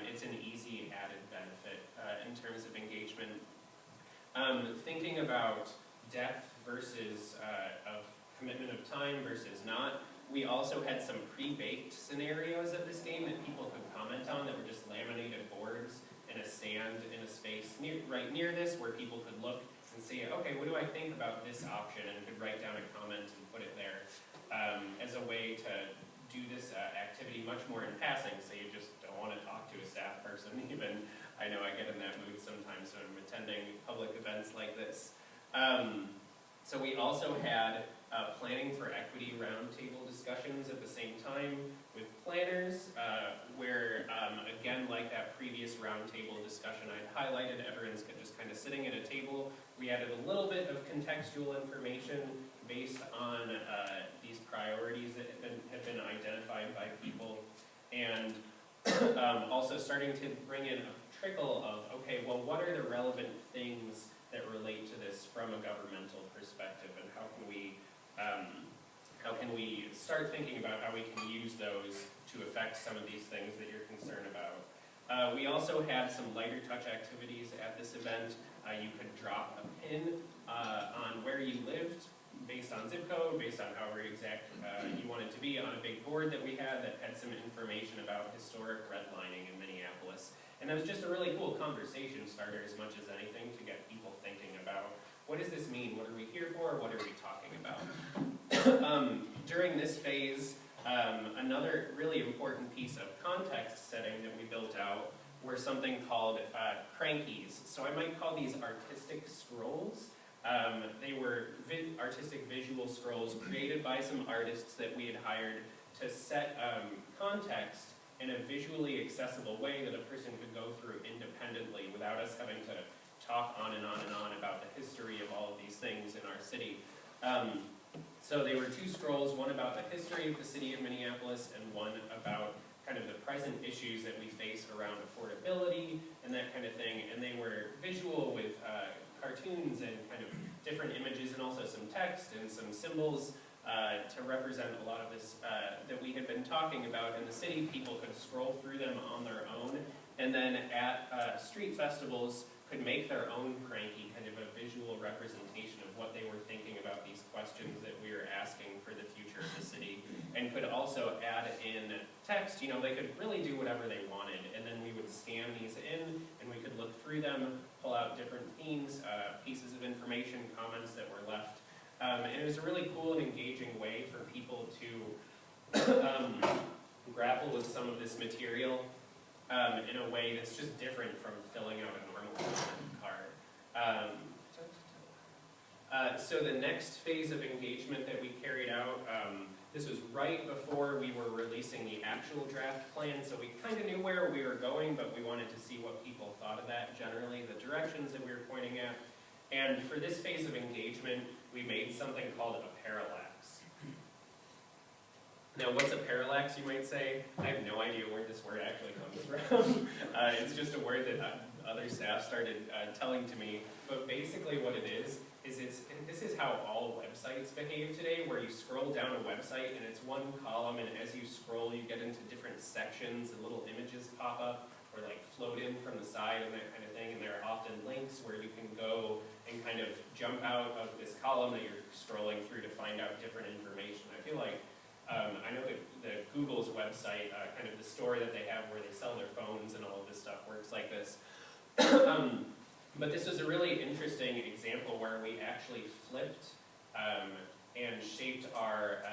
it's an easy added benefit in terms of engagement. Thinking about depth versus of commitment of time versus not, we also had some pre-baked scenarios of this game that people could comment on that were just laminated boards in a stand in a space right near this where people could look and see, okay, what do I think about this option, and could write down a comment and put it there as a way to do this activity much more in passing, so you just don't want to talk to a staff person even. I know I get in that mood sometimes when I'm attending public events like this. So we also had planning for equity roundtable discussions at the same time with planners, where, again, like that previous roundtable discussion I'd highlighted, everyone's just kind of sitting at a table. We added a little bit of contextual information based on these priorities that have been identified by people, and also starting to bring in a trickle of, okay, well, what are the relevant things that relate to this from a governmental perspective, and how can we start thinking about how we can use those to affect some of these things that you're concerned about. We also had some lighter touch activities at this event. You could drop a pin on where you lived, based on zip code, based on however exact you wanted to be, on a big board that we had that had some information about historic redlining in Minneapolis. And that was just a really cool conversation starter as much as anything to get people thinking about, what does this mean? What are we here for? What are we talking about? During this phase, another really important piece of context setting that we built out were something called crankies. So I might call these artistic scrolls. They were artistic visual scrolls created by some artists that we had hired to set context in a visually accessible way that a person could go through independently without us having to talk on and on and on about the history of all of these things in our city. So they were two scrolls, one about the history of the city of Minneapolis and one about kind of the present issues that we face around affordability and that kind of thing. And they were visual with cartoons and kind of different images and also some text and some symbols to represent a lot of this that we had been talking about in the city. People could scroll through them on their own, and then at street festivals could make their own cranky, kind of a visual representation of what they were thinking about these questions that we were asking for the future of the city, and could also add in text. You know, they could really do whatever they wanted, and then we would scan these in, and we could look through them, pull out different themes, pieces of information, comments that were left. And it was a really cool and engaging way for people to grapple with some of this material in a way that's just different from filling out a normal card. So the next phase of engagement that we carried out, this was right before we were releasing the actual draft plan, so we kind of knew where we were going, but we wanted to see what people thought of that generally, the directions that we were pointing at. And for this phase of engagement, we made something called a parallax. Now, what's a parallax, you might say? I have no idea where this word actually comes from. It's just a word that other staff started telling to me. But basically what it is this is how all websites behave today, where you scroll down a website and it's one column, and as you scroll you get into different sections and little images pop up or like float in from the side and that kind of thing, and there are often links where you can go and kind of jump out of this column that you're scrolling through to find out different information. I feel like, I know that Google's website, kind of the store that they have where they sell their phones and all of this stuff works like this. But this was a really interesting example where we actually flipped and shaped our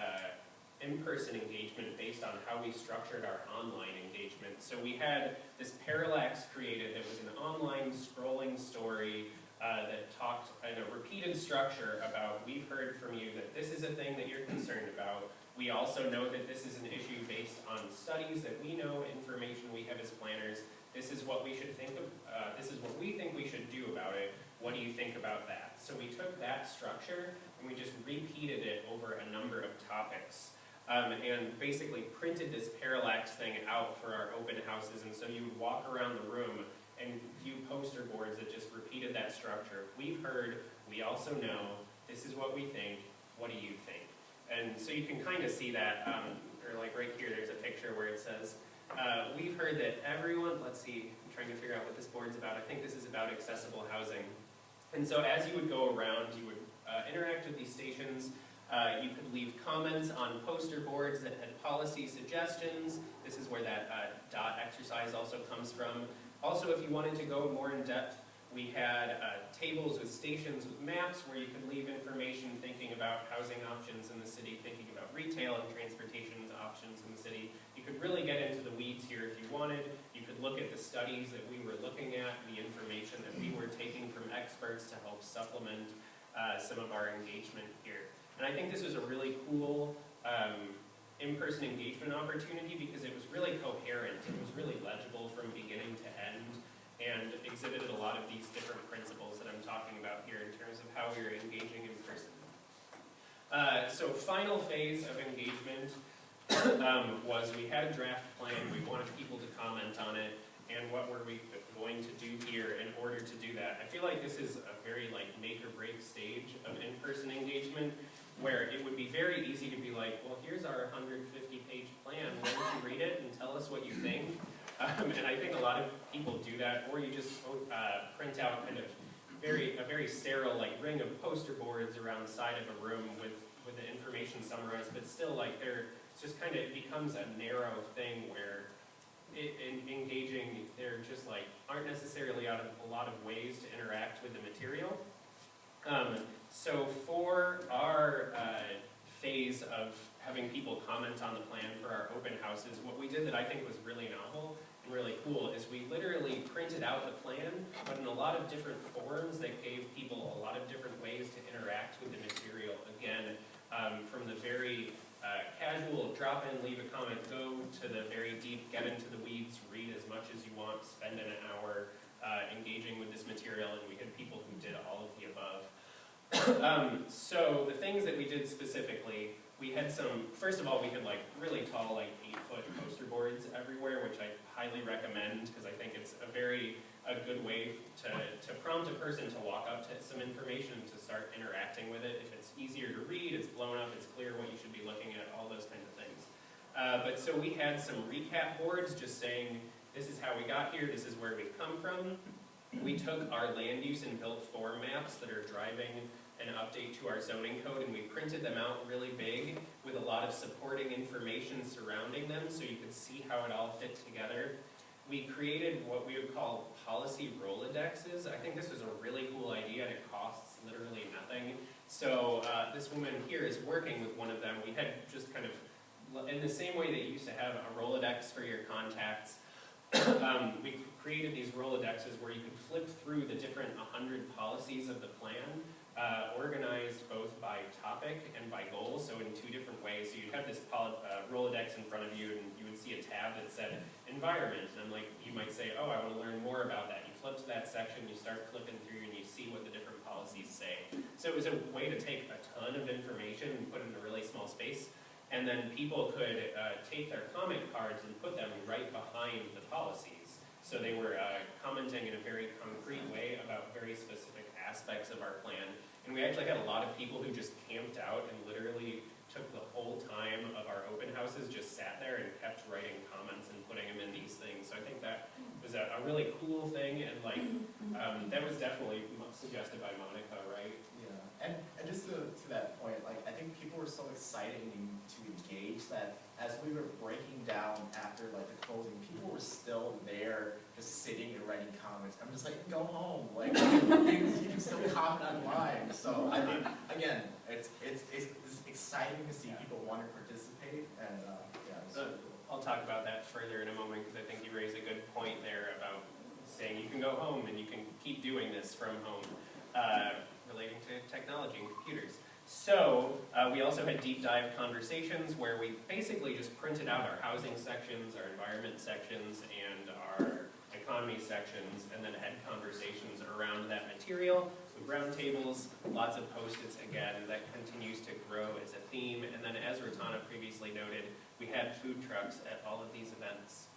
in-person engagement based on how we structured our online engagement. So we had this parallax created that was an online scrolling story that talked in a repeated structure about, we've heard from you that this is a thing that you're concerned about. We also know that this is an issue based on studies that we know, information we have as planners. This is what we should think of, this is what we think we should do about it. What do you think about that? So we took that structure and we just repeated it over a number of topics. And basically printed this parallax thing out for our open houses. And so you would walk around the room and view poster boards that just repeated that structure. We've heard, we also know, this is what we think, what do you think? And so you can kind of see that, or like right here, there's a picture where it says, we've heard that everyone, let's see, I'm trying to figure out what this board's about. I think this is about accessible housing. And so as you would go around, you would interact with these stations. You could leave comments on poster boards that had policy suggestions. This is where that dot exercise also comes from. Also, if you wanted to go more in depth, we had tables with stations with maps where you could leave information thinking about housing options in the city, thinking about retail and transportation options in the city. You could really get into the weeds here if you wanted. You could look at the studies that we were looking at, the information that we were taking from experts to help supplement some of our engagement here. And I think this was a really cool in-person engagement opportunity because it was really coherent. It was really legible from beginning to end and exhibited a lot of these different principles that I'm talking about here in terms of how we were engaging in person. So final phase of engagement was we had a draft plan, we wanted people to comment on it, and what were we going to do here in order to do that. I feel like this is a very like make or break stage of in-person engagement where it would be very easy to be like, well, here's our 150-page plan, why don't you read it and tell us what you think? And I think a lot of people do that, or you just print out kind of a very sterile like ring of poster boards around the side of a room with the information summarized, but still like it's just kind of, it becomes a narrow thing where engaging, there just like aren't necessarily a lot of ways to interact with the material. So for our phase of having people comment on the plan for our open houses, what we did that I think was really novel and really cool is we literally printed out the plan, but in a lot of different forms that gave people a lot of different ways to interact with the material. Again, from the very casual drop in, leave a comment, go, to the very deep, get into the weeds, read as much as you want, spend an hour engaging with this material, and we had people who did all of the above. So the things that we did specifically, we had some, first of all, we had like really tall, like 8-foot poster boards everywhere, which I highly recommend because I think it's a good way to prompt a person to walk up to some information, to start interacting with it. If it's easier to read, it's blown up, it's clear what you should be looking at, all those kinds of things. But so we had some recap boards just saying, this is how we got here, this is where we've come from. We took our land use and built form maps that are driving an update to our zoning code, and we printed them out really big with a lot of supporting information surrounding them so you could see how it all fit together. We created what we would call policy Rolodexes. I think this was a really cool idea, and it costs literally nothing. So this woman here is working with one of them. We had just kind of, in the same way that you used to have a Rolodex for your contacts, we created these Rolodexes where you could flip through the different 100 policies of the plan, organized both by topic and by goal, so in 2 different ways. So you'd have this Rolodex in front of you, and you would see a tab that said environment, and you might say, oh, I want to learn more about that. You flip to that section, you start flipping through, and you see what the different policies say. So it was a way to take a ton of information and put it in a really small space, and then people could take their comment cards and put them right behind the policies. So they were commenting in a very concrete way about very specific aspects of our plan. And we actually had a lot of people who just camped out and literally took the whole time of our open houses, just sat there and kept writing comments and putting them in these things. So I think that was a really cool thing, and that was definitely suggested by Monica, right? Yeah, and just to that point, I think people were so excited to engage that as we were breaking down after the closing, people were still there, just sitting and writing comments. I'm just like, go home, you can still comment online. So I think again, it's exciting to see people want to participate, and yeah, it's really cool. I'll talk about that further in a moment because I think you raise a good point there about saying you can go home and you can keep doing this from home, relating to technology and computers. So we also had deep dive conversations where we basically just printed out our housing sections, our environment sections, and our economy sections, and then had conversations around that material with roundtables, lots of post-its again. That continues to grow as a theme. And then as Ratana previously noted, we had food trucks at all of these events.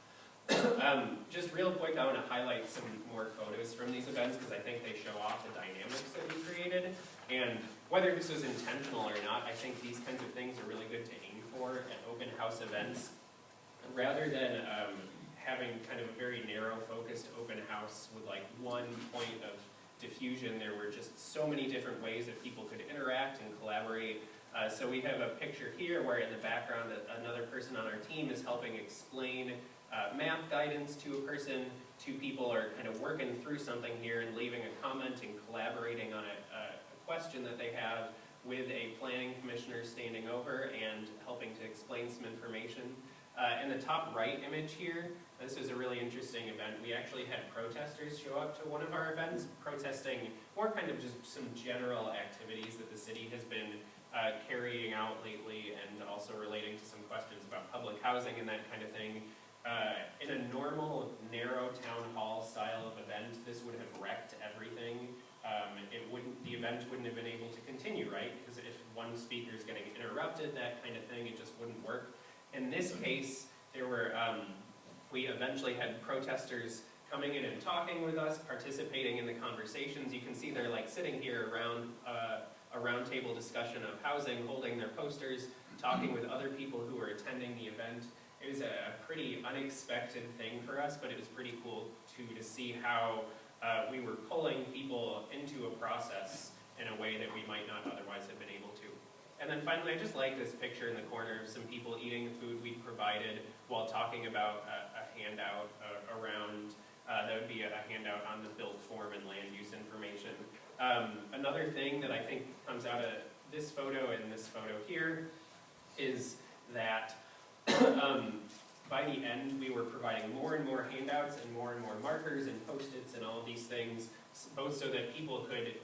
Just real quick, I want to highlight some more photos from these events because I think they show off the dynamics that we created. And whether this was intentional or not, I think these kinds of things are really good to aim for at open house events. Rather than having kind of a very narrow focused open house with one point of diffusion, there were just so many different ways that people could interact and collaborate. So we have a picture here where in the background another person on our team is helping explain map guidance to a person. 2 people are kind of working through something here and leaving a comment and collaborating on a question that they have with a planning commissioner standing over and helping to explain some information. In the top right image here, this is a really interesting event. We actually had protesters show up to one of our events, protesting more kind of just some general activities that the city has been carrying out lately, and also relating to some questions about public housing and that kind of thing. In a normal, narrow town hall style of event, this would have wrecked everything. The event wouldn't have been able to continue, right? Because if one speaker is getting interrupted, that kind of thing, it just wouldn't work. In this case, there were, we eventually had protesters coming in and talking with us, participating in the conversations. You can see they're sitting here around a roundtable discussion of housing, holding their posters, talking with other people who were attending the event. It was a pretty unexpected thing for us, but it was pretty cool too to see how we were pulling people into process in a way that we might not otherwise have been able to. And then finally, I just like this picture in the corner of some people eating the food we provided while talking about a handout around, that would be a handout on the built form and land use information. Another thing that I think comes out of this photo and this photo here is that by the end, we were providing more and more handouts and more markers and Post-its and all of these things, both so that people could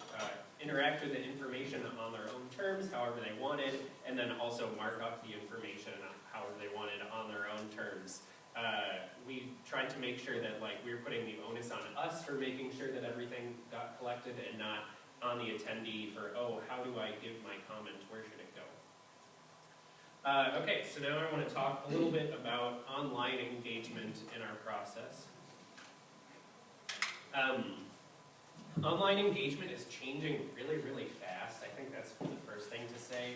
interact with the information on their own terms, however they wanted, and then also mark up the information however they wanted on their own terms. We tried to make sure that we were putting the onus on us for making sure that everything got collected and not on the attendee for, oh, how do I give my comment, where should it go? Okay, so now I want to talk a little bit about online engagement in our process. Online engagement is changing really, really fast. I think that's the first thing to say,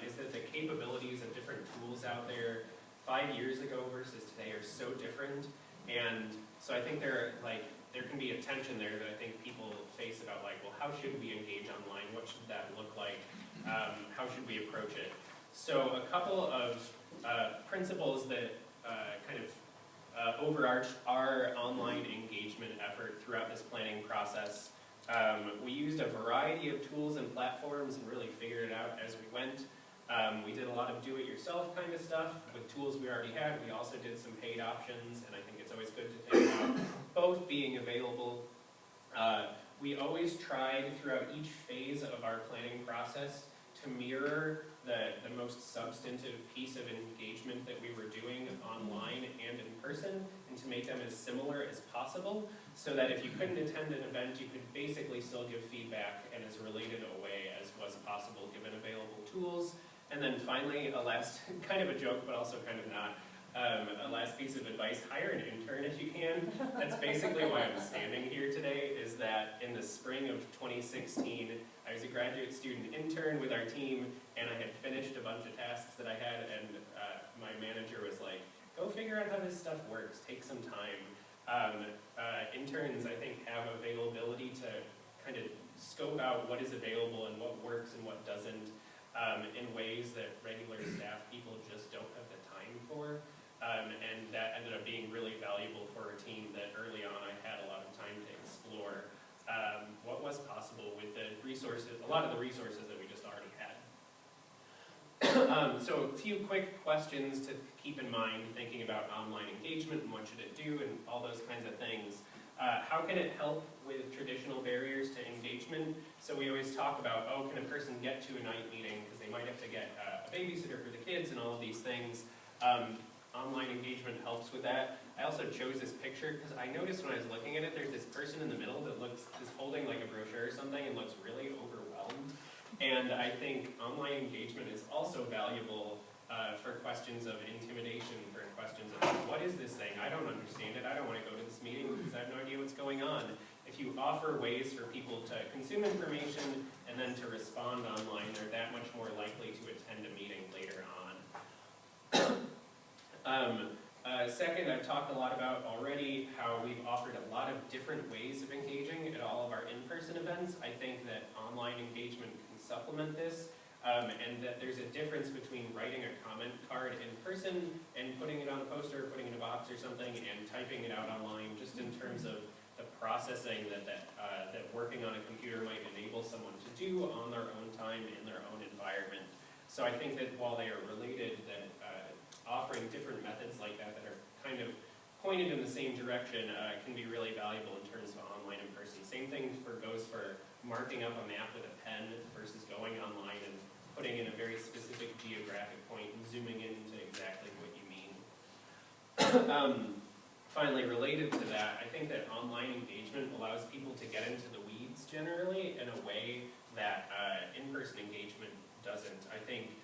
is that the capabilities of different tools out there 5 years ago versus today are so different. And so I think there can be a tension there that I think people face about well, how should we engage online? What should that look like? How should we approach it? So a couple of principles that kind of overarch our online engagement effort throughout this planning process. We used a variety of tools and platforms and really figured it out as we went. We did a lot of do-it-yourself kind of stuff with tools we already had. We also did some paid options, and I think it's always good to think about both being available. We always tried throughout each phase of our planning process to mirror the most substantive piece of engagement that we were doing online and in person, and to make them as similar as possible, so that if you couldn't attend an event, you could basically still give feedback in as related a way as was possible given available tools. And then finally, a last, kind of a joke, but also kind of not, a last piece of advice, hire an intern if you can. That's basically why I'm standing here today, is that in the spring of 2016, I was a graduate student intern with our team, and I had finished a bunch of tasks that I had, and my manager was like, go figure out how this stuff works, take some time. Interns, I think, have availability to kind of scope out what is available and what works and what doesn't in ways that regular staff people just don't have the time for. And that ended up being really valuable for a team that early on I had a lot of time to explore what was possible with the resources, a lot of the resources that we just already had. So a few quick questions to keep in mind thinking about online engagement and what should it do and all those kinds of things. How can it help with traditional barriers to engagement? So we always talk about, oh, can a person get to a night meeting because they might have to get a babysitter for the kids and all of these things. Online engagement helps with that. I also chose this picture because I noticed when I was looking at it, there's this person in the middle that is holding like a brochure or something and looks really overwhelmed. And I think online engagement is also valuable for questions of intimidation, for questions of what is this thing? I don't understand it. I don't want to go to this meeting because I have no idea what's going on. If you offer ways for people to consume information and then to respond online, they're that much more likely to attend a meeting later on. Second, I've talked a lot about already how we've offered a lot of different ways of engaging at all of our in-person events. I think that online engagement can supplement this, and that there's a difference between writing a comment card in person and putting it on a poster, putting it in a box or something, and typing it out online, just in terms of the processing that working on a computer might enable someone to do on their own time in their own environment. So I think that while they are related, that offering different methods like that that are kind of pointed in the same direction can be really valuable in terms of online and person. Same thing goes for marking up a map with a pen versus going online and putting in a very specific geographic point and zooming into exactly what you mean. Finally, related to that, I think that online engagement allows people to get into the weeds generally in a way that in-person engagement doesn't. I think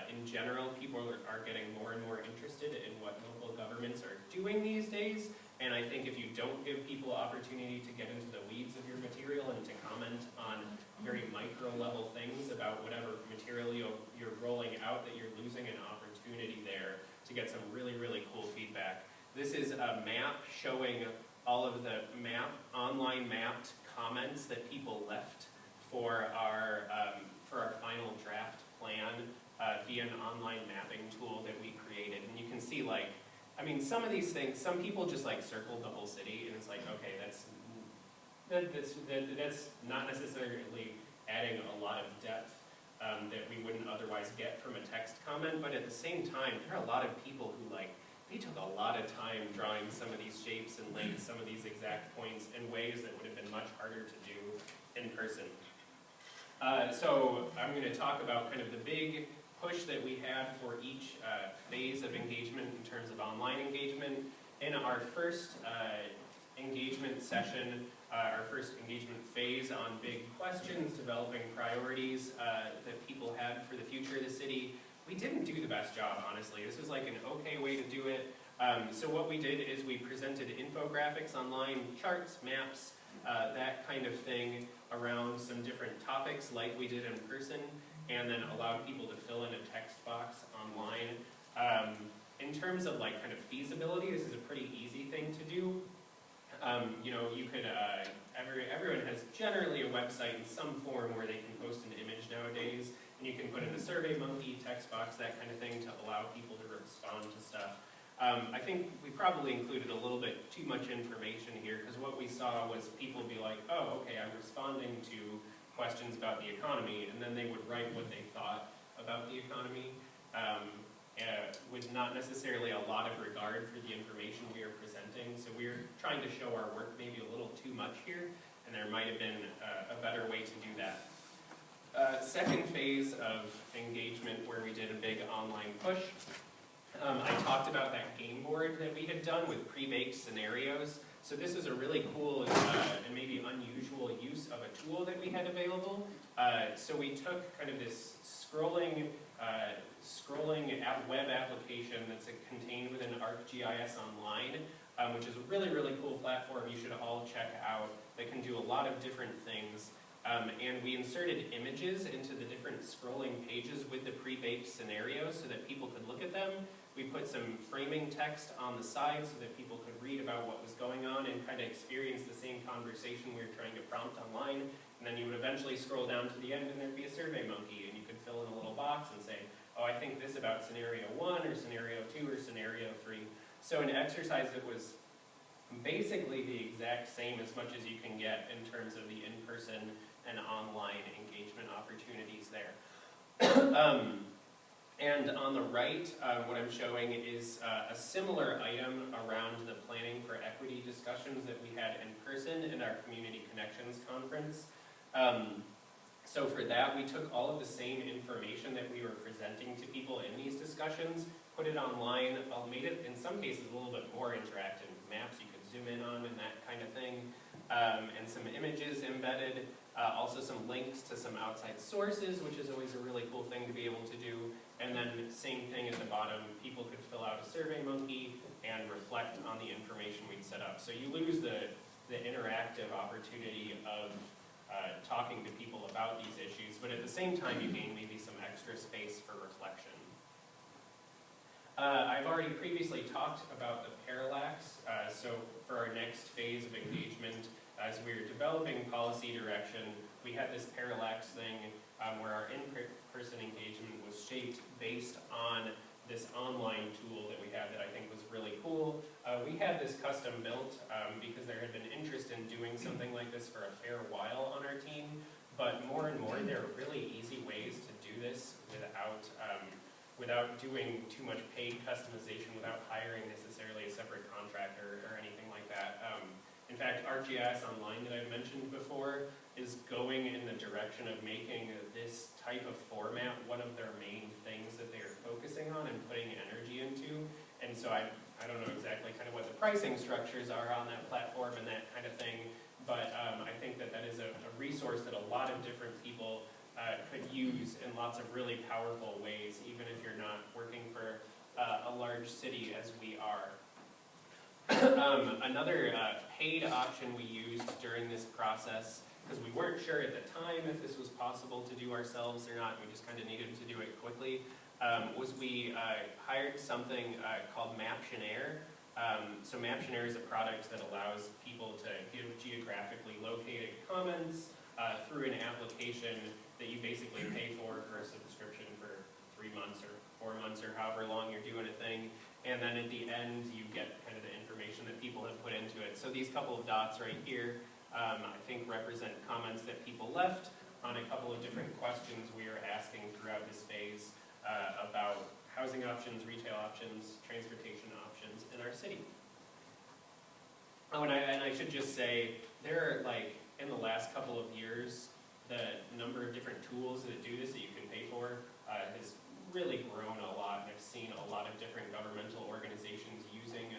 in general, people are getting more and more interested in what local governments are doing these days, and I think if you don't give people opportunity to get into the weeds of your material and to comment on very micro-level things about whatever material you're rolling out, that you're losing an opportunity there to get some really, really cool feedback. This is a map showing all of the online mapped comments that people left for our final draft plan via an online mapping tool that we created. And you can see, like, I mean, some of these things, some people just like circled the whole city, and it's like, okay, that's not necessarily adding a lot of depth that we wouldn't otherwise get from a text comment, but at the same time, there are a lot of people who, like, they took a lot of time drawing some of these shapes and laid some of these exact points in ways that would have been much harder to do in person. So I'm going to talk about kind of the big push that we had for each phase of engagement in terms of online engagement. In our first engagement session, our first engagement phase on big questions, developing priorities that people had for the future of the city, we didn't do the best job, honestly. This was like an okay way to do it. So what we did is we presented infographics online, charts, maps, that kind of thing around some different topics like we did in person, and then allowed people to fill in a text box online. In terms of like kind of feasibility, this is a pretty easy thing to do. You know, you could, everyone has generally a website in some form where they can post an image nowadays, and you can put in a survey monkey, text box, that kind of thing to allow people to respond to stuff. I think we probably included a little bit too much information here, because what we saw was people be like, oh, okay, I'm responding to questions about the economy, and then they would write what they thought about the economy, with not necessarily a lot of regard for the information we are presenting. So we were trying to show our work maybe a little too much here, and there might have been a better way to do that. Second phase of engagement where we did a big online push. I talked about that game board that we had done with pre-baked scenarios. So this is a really cool and maybe unusual use of a tool that we had available. So we took kind of this scrolling web application that's contained within ArcGIS Online, which is a really, really cool platform you should all check out that can do a lot of different things. And we inserted images into the different scrolling pages with the pre-baked scenarios so that people could look at them. We put some framing text on the side so that people could read about what was going on and kind of experience the same conversation we were trying to prompt online. And then you would eventually scroll down to the end and there'd be a survey monkey, and you could fill in a little box and say, oh, I think this about scenario 1 or scenario 2 or scenario 3. So an exercise that was basically the exact same as much as you can get in terms of the in-person and online engagement opportunities there. And on the right, what I'm showing is a similar item around the Planning for Equity discussions that we had in person in our Community Connections conference. So for that, we took all of the same information that we were presenting to people in these discussions, put it online, made it in some cases a little bit more interactive. Maps you could zoom in on and that kind of thing, and some images embedded. Also some links to some outside sources, which is always a really cool thing to be able to do. And then same thing at the bottom, people could fill out a survey monkey and reflect on the information we'd set up. So you lose the interactive opportunity of talking to people about these issues, but at the same time you gain maybe some extra space for reflection. I've already previously talked about the parallax, so for our next phase of engagement, as we were developing policy direction, we had this parallax thing where our in-person engagement was shaped based on this online tool that we had that I think was really cool. We had this custom built because there had been interest in doing something like this for a fair while on our team, but more and more there are really easy ways to do this without doing too much paid customization, without hiring necessarily a separate contractor or anything like that. In fact, ArcGIS Online that I've mentioned before is going in the direction of making this type of format one of their main things that they are focusing on and putting energy into. And so I don't know exactly kind of what the pricing structures are on that platform and that kind of thing, but I think that that is a resource that a lot of different people could use in lots of really powerful ways, even if you're not working for a large city as we are. Another paid option we used during this process, because we weren't sure at the time if this was possible to do ourselves or not, we just kind of needed to do it quickly, was we hired something called Maptionaire. So Maptionaire is a product that allows people to give geographically located comments through an application application that you basically pay for a subscription for 3 months or 4 months or however long you're doing a thing. And then at the end, you get kind of the information that people have put into it. So these couple of dots right here, I think represent comments that people left on a couple of different questions we are asking throughout this phase about housing options, retail options, transportation options in our city. Oh, and I should just say, there are like, in the last couple of years, the number of different tools that do this that you can pay for has really grown a lot, and I've seen a lot of different governmental organizations using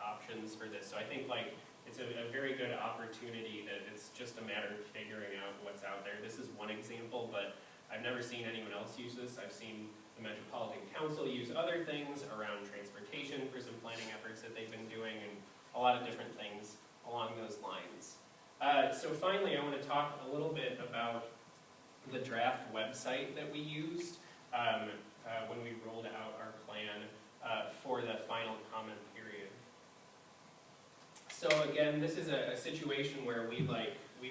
options for this. So I think like it's a very good opportunity that it's just a matter of figuring out what's out there. This is one example, but I've never seen anyone else use this. I've seen the Metropolitan Council use other things around transportation for some planning efforts that they've been doing, and a lot of different things along those lines. So finally, I want to talk a little bit about the draft website that we used when we rolled out our plan for the final comment period. So again, this is a situation where we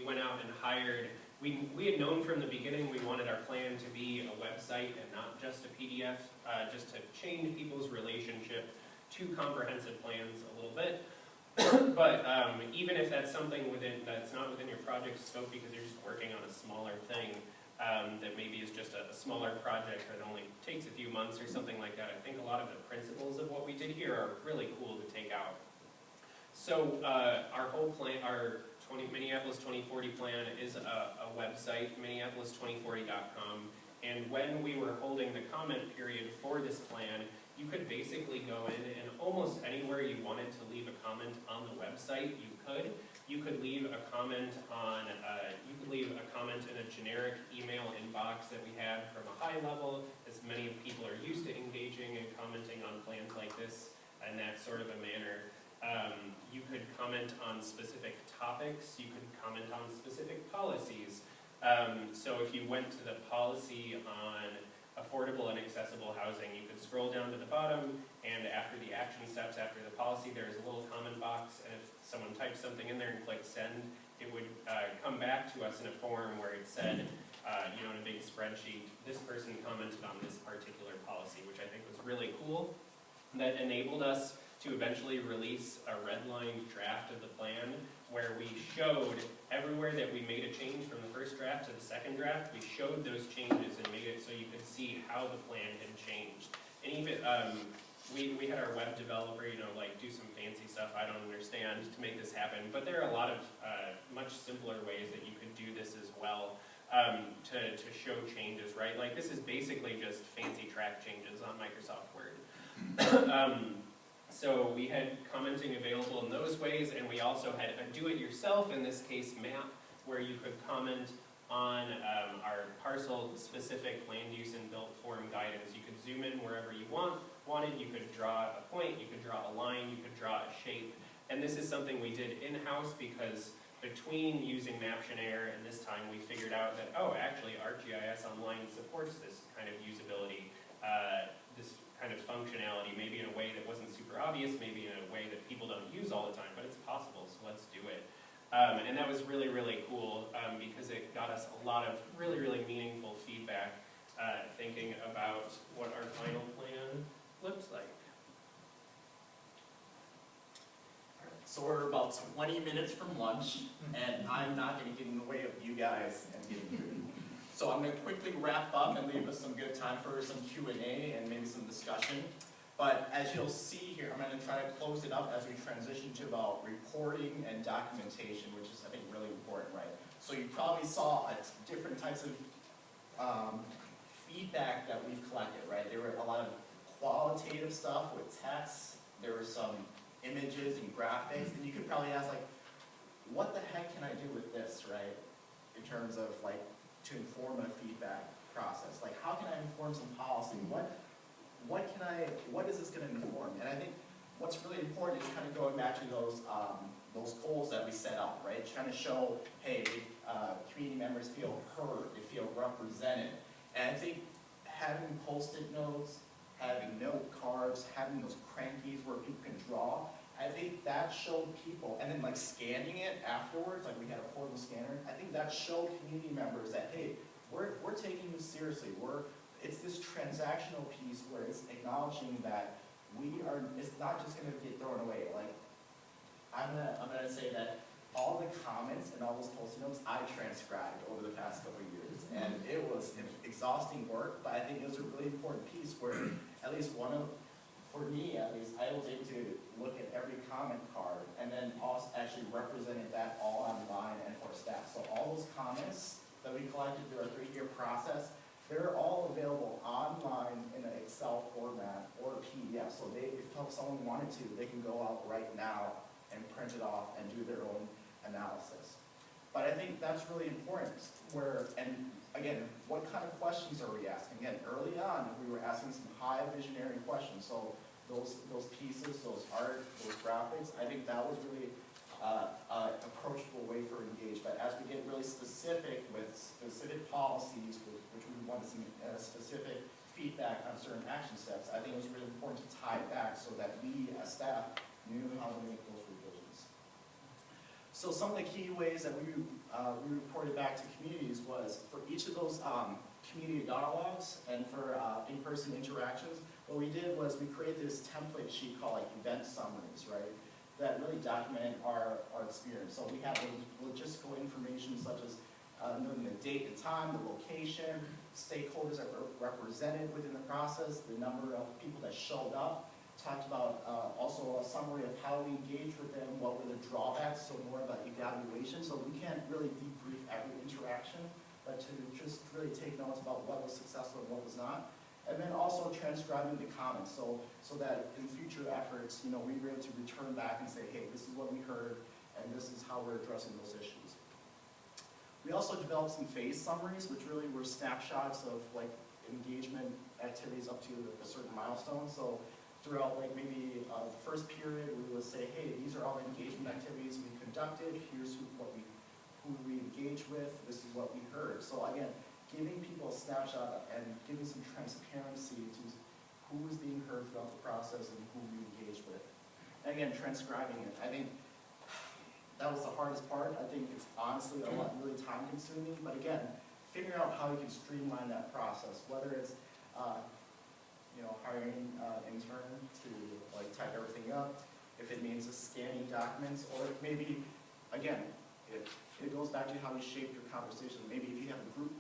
went out and hired, we had known from the beginning we wanted our plan to be a website and not just a PDF, just to change people's relationship to comprehensive plans a little bit. But even if that's something that's not within your project scope because you're just working on a smaller thing, that maybe is just a smaller project that only takes a few months or something like that, I think a lot of the principles of what we did here are really cool to take out. So our whole plan, our Minneapolis 2040 plan is a website, minneapolis2040.com, and when we were holding the comment period for this plan, you could basically go in and almost anywhere you wanted to leave a comment on the website, you could. You could leave a comment on, in a generic email inbox that we had from a high level, as many people are used to engaging and commenting on plans like this in that sort of a manner. You could comment on specific topics, you could comment on specific policies. So if you went to the policy on affordable and accessible housing, you could scroll down to the bottom, and after the action steps, after the policy, there's a little comment box, and if someone types something in there and clicked send, it would come back to us in a form where it said, in a big spreadsheet, this person commented on this particular policy, which I think was really cool. That enabled us to eventually release a redlined draft of the plan where we showed everywhere that we made a change from the first draft to the second draft, we showed those changes and made it so you could see how the plan had changed. And even, we had our web developer, do some fancy stuff I don't understand to make this happen, but there are a lot of much simpler ways that you could do this as well to show changes, right? Like this is basically just fancy track changes on Microsoft Word. So we had commenting available in those ways, and we also had a do-it-yourself, in this case map, where you could comment on our parcel-specific land use and built form guidance. You could zoom in wherever you wanted, you could draw a point, you could draw a line, you could draw a shape. And this is something we did in-house because between using Maptionaire and this time we figured out that, oh, actually ArcGIS Online supports this kind of usability, this kind of functionality, maybe in a way that wasn't super obvious, maybe in a way that people don't use all the time, but it's possible, so let's do it. And that was really, really cool because it got us a lot of really, really meaningful feedback thinking about what our final plan looks like. So we're about 20 minutes from lunch, and I'm not going to get in the way of you guys and getting food. So I'm going to quickly wrap up and leave us some good time for some Q&A and maybe some discussion. But as you'll see here, I'm going to try to close it up as we transition to about reporting and documentation, which is, I think, really important, right? So you probably saw different types of feedback that we've collected, right? There were a lot of qualitative stuff with text. There were some images and graphics, and you could probably ask, like, what the heck can I do with this, right? In terms of, like, to inform a feedback process. Like, how can I inform some policy? What is this going to inform? And I think what's really important is kind of going back to those goals that we set out, right? Trying to show, hey, community members feel heard, they feel represented. And I think having Post-it notes, having note cards, having those crankies where people can draw, I think that showed people, and then like scanning it afterwards, like we had a portable scanner, I think that showed community members that, hey, we're taking this seriously. It's this transactional piece where it's acknowledging that it's not just gonna get thrown away. Like, I'm gonna say that all the comments and all those post-it notes I transcribed over the past couple of years, and it was exhausting work, but I think it was a really important piece where at least for me at least, I was able to look at every comment card and then also actually represented that all online and for staff. So all those comments that we collected through our 3-year process, they're all available online in an Excel format or a PDF. So if someone wanted to, they can go out right now and print it off and do their own analysis. But I think that's really important and again, what kind of questions are we asking? Again, early on, we were asking some high visionary questions. So those pieces, those art, those graphics, I think that was really an approachable way for engage. But as we get really specific with specific policies, which we want to see specific feedback on certain action steps, I think it was really important to tie it back so that we as staff knew how to make those revisions. So some of the key ways that we reported back to communities was for each of those community dialogues and for in-person interactions, what we did was we created this template sheet called like event summaries, right? That really document our experience. So we have logistical information such as knowing the date and time, the location, stakeholders that were represented within the process, the number of people that showed up. Talked about also a summary of how we engaged with them, what were the drawbacks, so more about evaluation. So we can't really debrief every interaction, but to just really take notes about what was successful and what was not. And then also transcribing the comments, so that in future efforts, we were able to return back and say, hey, this is what we heard, and this is how we're addressing those issues. We also developed some phase summaries, which really were snapshots of like engagement activities up to a certain milestone. So throughout like maybe the first period, we would say, hey, these are all the engagement activities we conducted, here's who we engaged with, this is what we heard. So again, giving people a snapshot and giving some transparency to who was being heard throughout the process and who we engaged with. And again, transcribing it. I think that was the hardest part. I think it's honestly a lot really time consuming, but again, figuring out how you can streamline that process, whether it's hiring an intern to like type everything up, if it means just scanning documents, or maybe, again, it goes back to how you shape your conversation. Maybe if you have a group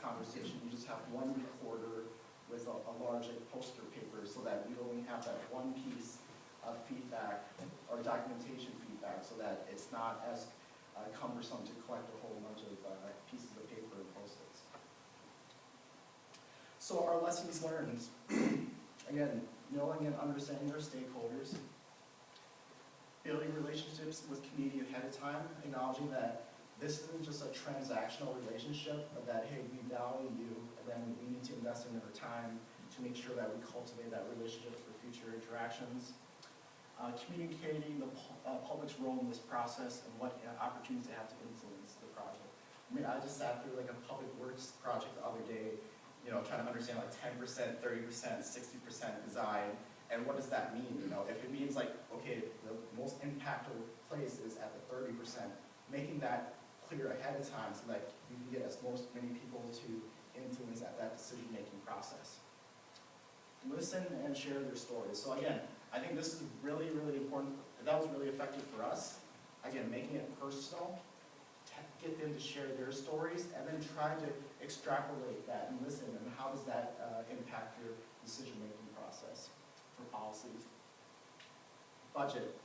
conversation, you just have one recorder with a large poster paper so that you only have that one piece of feedback or documentation feedback so that it's not as cumbersome to collect a whole bunch of pieces of paper and post-its. So our lessons learned. Again, knowing and understanding our stakeholders, building relationships with community ahead of time, acknowledging that this isn't just a transactional relationship, but that, hey, we value you, and then we need to invest in our time to make sure that we cultivate that relationship for future interactions. Communicating the public's role in this process and what opportunities they have to influence the project. I mean, I just sat through like a public works project the other day, trying to understand like 10%, 30%, 60% design, and what does that mean? If it means like, okay, the most impactful place is at the 30%, making that clear ahead of time so that you can get as many people to influence that decision-making process. Listen and share their stories. So again, I think this is really, really important. That was really effective for us. Again, making it personal, get them to share their stories, and then try to extrapolate that and listen, and how does that impact your decision-making process for policies. Budget.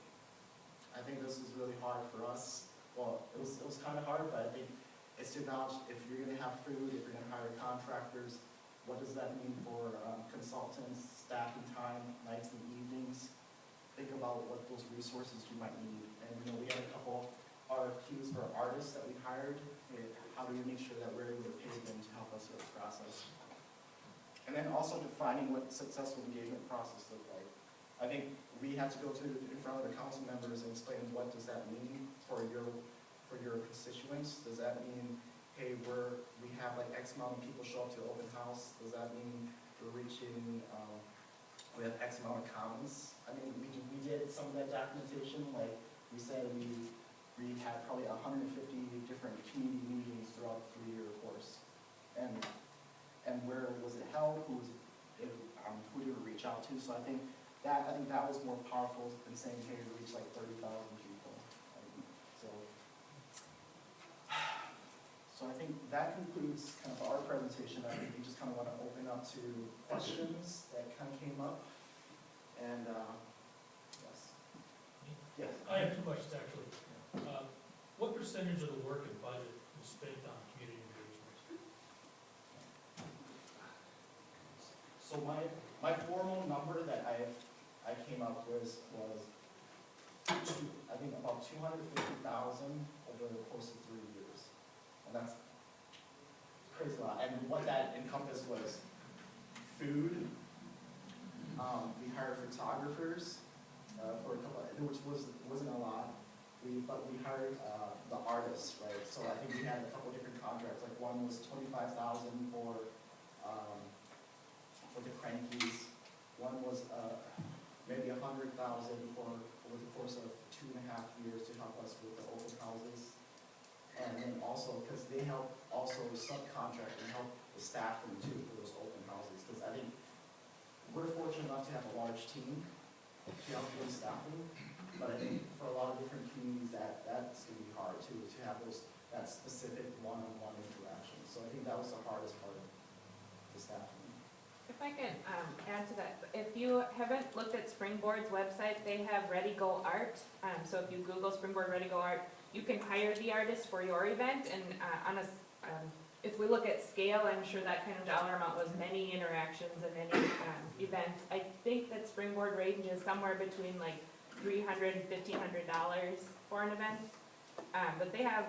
I think this is really hard for us. Well, it was kind of hard, but I think it's to acknowledge if you're going to have food, if you're going to hire contractors, what does that mean for consultants, staffing time, nights and evenings? Think about what those resources you might need. And we had a couple RFQs for artists that we hired. How do we make sure that we're able to pay them to help us with the process? And then also defining what successful engagement process looks like. I think we had to go in front of the council members and explain what does that mean for your constituents. Does that mean, hey, we have like X amount of people show up to the open house? Does that mean we're reaching we have X amount of commons. I mean, we did some of that documentation, like we said, we had probably 150 different community meetings throughout the 3-year course. And where was it held, who did we reach out to? So I think that was more powerful than saying, hey, we reached like 30,000 people. So I think that concludes kind of our presentation. I think we just kind of want to open up to questions that kind of came up. And yes. Yes. I have 2 questions actually. What percentage of the work and budget was spent on community engagement? So my formal number that I came up with was I think about 250,000 over the course of 3 years. And that's crazy a lot. And what that encompassed was food. We hired photographers for a couple, which wasn't a lot. But we hired the artists, right? So I think we had a couple different contracts. Like one was 25,000 for the crankies. One was maybe 100,000 for over the course of 2.5 years to help us with the open houses. And then also, because they help also subcontract and help the staffing too for those open houses. Because I think we're fortunate enough to have a large team to help with staffing. But I think for a lot of different communities, that's going to be hard too, to have that specific one-on-one interaction. So I think that was the hardest part of the staffing. If I can add to that, if you haven't looked at Springboard's website, they have Ready Go Art. So if you Google Springboard Ready Go Art, you can hire the artist for your event. And if we look at scale, I'm sure that kind of dollar amount was many interactions and many events. I think that Springboard ranges somewhere between like $300 and $1,500 for an event. But they have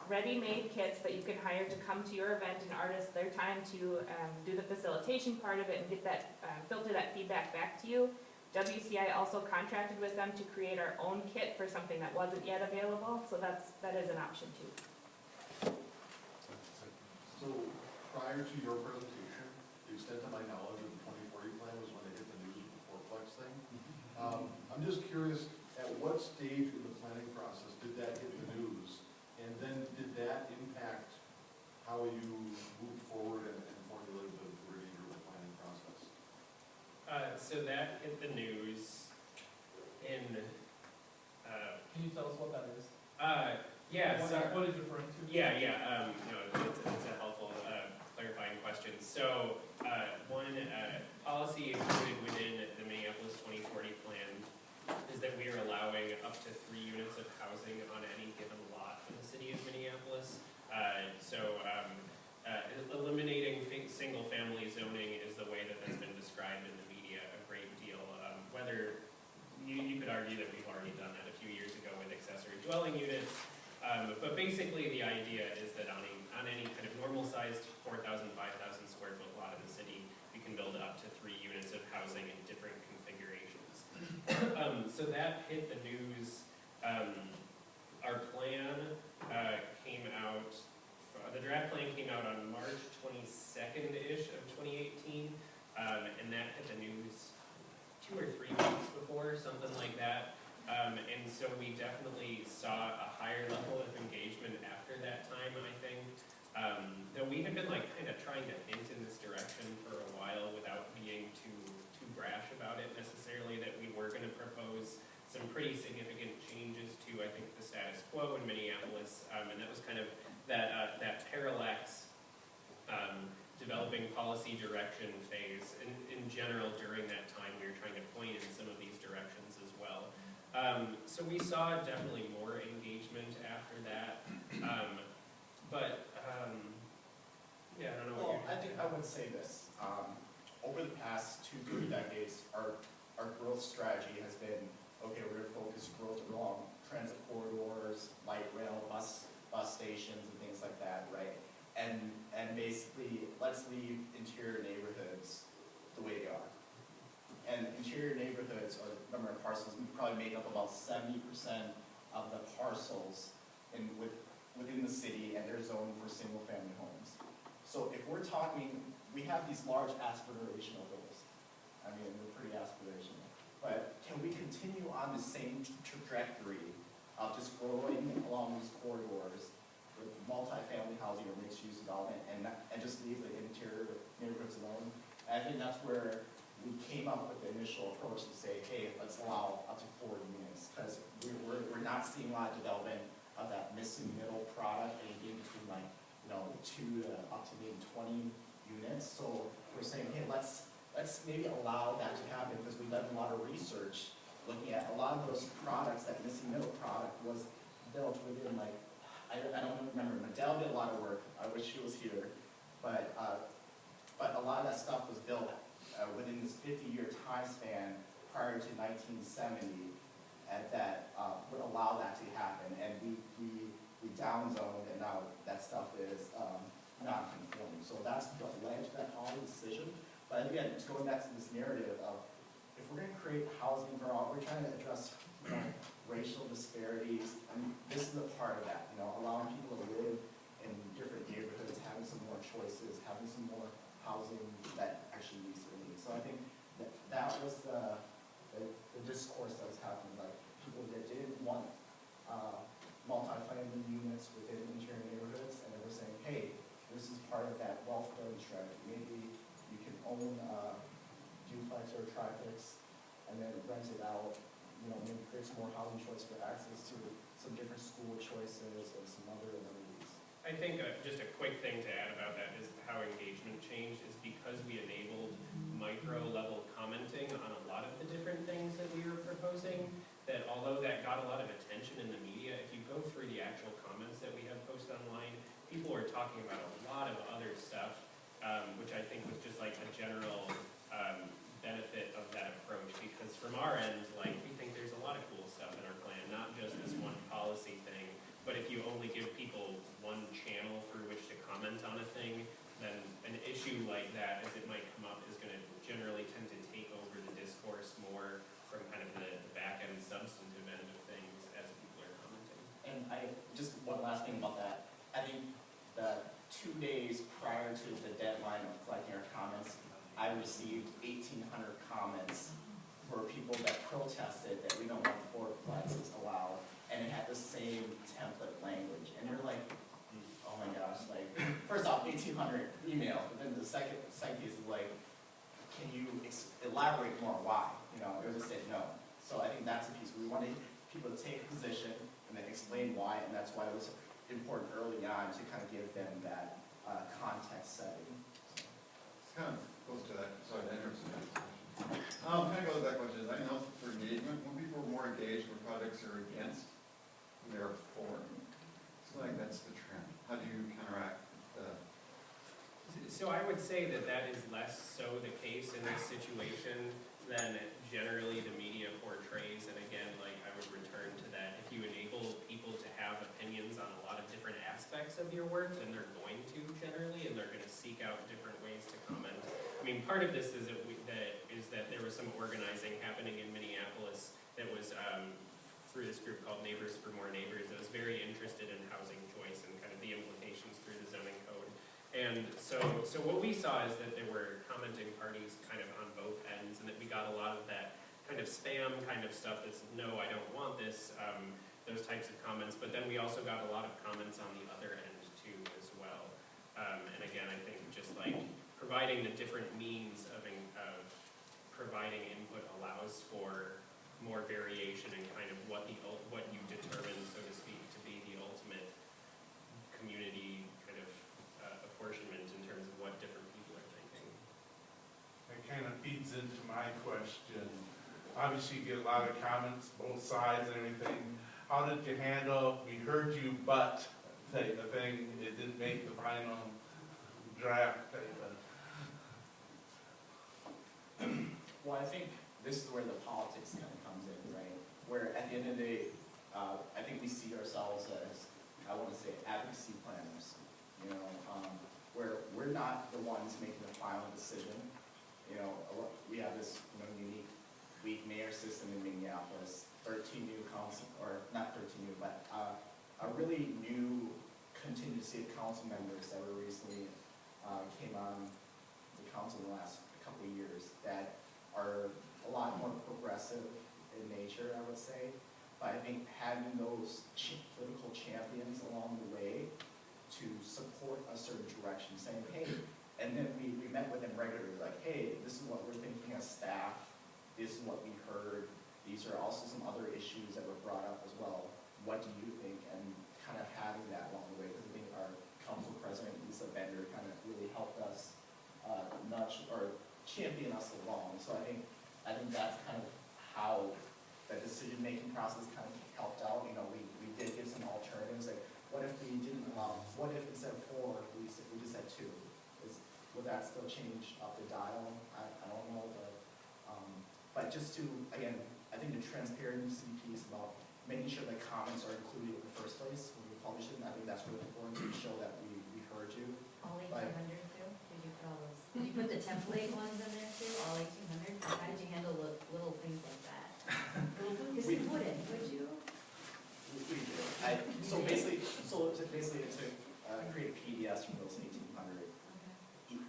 ready-made kits that you can hire to come to your event and artist their time to do the facilitation part of it and get that, filter that feedback back to you. WCI also contracted with them to create our own kit for something that wasn't yet available, so that is an option too. So prior to your presentation, the extent of my knowledge of the 2040 plan was when they hit the news with the fourplex thing. I'm just curious, at what stage in the planning process did that hit the news? And then did that impact how you moved forward and formulated the remainder of the planning process? So that hit the news in, Can you tell us what that is? yeah, so, What is it referring to? no, it's a helpful, clarifying question. So, one policy included within the Minneapolis 2040 plan is that we are allowing up to 3 units of housing on any given lot in the city of Minneapolis. Eliminating single-family zoning is the way that that's been described in the media a great deal. Whether you could argue that we've already done that a few years ago with accessory dwelling units, but basically the idea is that on any kind of normal-sized 4,000, 5,000 square foot lot in the city, you can build up to 3 units of housing in different configurations. So that hit the news. Our plan came out, the draft plan came out on March 22nd-ish of 2018, and that hit the news 2 or 3 weeks before, something like that. And so we definitely saw a higher level of engagement after that time, I think. Though we had been like kind of trying to hint in this direction for a while without being too brash about it necessarily, that we were going to propose some pretty significant changes to, I think, the status quo in Minneapolis, and that was kind of that parallax developing policy direction phase. In general, during that time, we were trying to point in some of these directions as well. So we saw definitely more engagement after that, yeah, I don't know. Well, I think I would say this. Over the past 2-3 decades, our growth strategy has been, okay, we're going to focus growth along transit corridors, light rail, bus stations, and things like that, right? And basically, let's leave interior neighborhoods the way they are. And interior neighborhoods, or the number of parcels, probably make up about 70% of the parcels within the city, and they're zoned for single-family homes. So if we're talking, we have these large aspirational goals. I mean, we're pretty aspirational. But can we continue on the same trajectory of just growing along these corridors with multifamily housing or mixed-use development and just leave the interior neighborhoods alone? And I think that's where we came up with the initial approach to say, hey, let's allow up to 40 units, because we're not seeing a lot of development of that missing middle product, anything between like, 2 to up to maybe 20 units. So we're saying, hey, let's maybe allow that to happen, because we've done a lot of research looking at a lot of those products. That missing middle product was built within like, I don't remember, Madell did a lot of work, I wish she was here, but a lot of that stuff was built within this 50-year time span prior to 1970, and that would allow that to happen. And we downzoned, and now that stuff is not conforming. So that's what led to that whole decision. But again, just going back to this narrative of, if we're going to create housing for all, we're trying to address racial disparities, and this is a part of that. Allowing people to live in different neighborhoods, having some more choices, having some more housing that actually meets their needs. So I think that was the discourse that was happening. Like, people that didn't want multifamily units within interior neighborhoods, and they were saying, hey, this is part of that wealth building strategy. Maybe you can own duplex or triplex and then rent it out, maybe create some more housing choice for access to some different school choices and some other amenities. I think just a quick thing to add about that is how engagement changed is because we enabled micro-level commenting on a lot of the different things that we were proposing, that although that got a lot of attention in the media, if you go through the actual comments that we have posted online, people were talking about a lot of other stuff, which I think was just like a general benefit of that approach, because from our end, like, we think there's a lot of cool stuff in our plan, not just this one policy thing, but if you only give people one channel through which to comment on a thing, then an issue like that, as it might come up, is going to generally tend to take over the discourse more from kind of the back-end substantive end of things as people are commenting. And just one last thing about that. I think the 2 days prior to the deadline of collecting our comments, I received 1,800 comments for people that protested that we don't want fourplexes allowed, and it had the same template language. And you're like, oh my gosh, like, first off, 1,800 emails, but then the second piece is like, can you elaborate more why? It was just said no. So I think that's a piece. We wanted people to take a position and then explain why, and that's why it was important early on to kind of give them that context setting. It's kind of goes to that, sorry, that interesting discussion. Kind of goes back to question. I know for engagement, when people are more engaged with projects they're against, they're for. It's like that's the trend. How do you counteract that? So I would say that that is less so the case in this situation than generally the media portrays. And again, like, I would return to that. If you enable people to have opinions on a lot of different aspects of your work, then they're going to generally, and they're going to seek out different ways to comment. I mean, part of this is that there was some organizing happening in Minneapolis that was through this group called Neighbors for More Neighbors that was very interested in housing choice and kind of the implications through the zoning code. And so what we saw is that there were commenting parties kind of on both ends, and that we got a lot of that kind of spam kind of stuff that's, no, I don't want this, those types of comments. But then we also got a lot of comments on the other end too as well. And again, I think just like providing the different means of providing input allows for more variation in kind of what you determine, so to speak, to be the ultimate community kind of apportionment in terms of what different people are thinking. That kind of feeds into my question. Obviously, you get a lot of comments, both sides and everything. How did you handle, we heard you, but type of thing, it didn't make the final draft type of. Well, I think this is where the politics kind of comes in, right? Where at the end of the day, I think we see ourselves as, I want to say, advocacy planners, where we're not the ones making the final decision. We have this unique weak mayor system in Minneapolis, 13 new council, or not 13 new, but a really new contingency of council members that were recently came on the council in the last couple of years that are a lot more progressive in nature, I would say. But I think having those political champions along the way to support a certain direction, saying, hey, and then we met with them regularly, like, hey, this is what we're thinking as staff, this is what we heard, these are also some other issues that were brought up as well. What do you think? And kind of having that along the way, because I think our council president, Lisa Bender, kind of really helped us nudge or champion us along. So I think that's kind of how the decision-making process kind of helped out. You know, we did give some alternatives, like what if we didn't, what if instead of 4, we just said 2? Would that still change up the dial? I don't know, but just to, again, I think the transparency piece about making sure that comments are included in the first place when we publish it, I think that's really important to show that we heard you. All 1,800 too? Did you put all those, did you put the template ones in there too, all 1,800? How did you handle little things like that? Because you wouldn't, would you? We did. So basically, it's to create PDFs from those 1,800.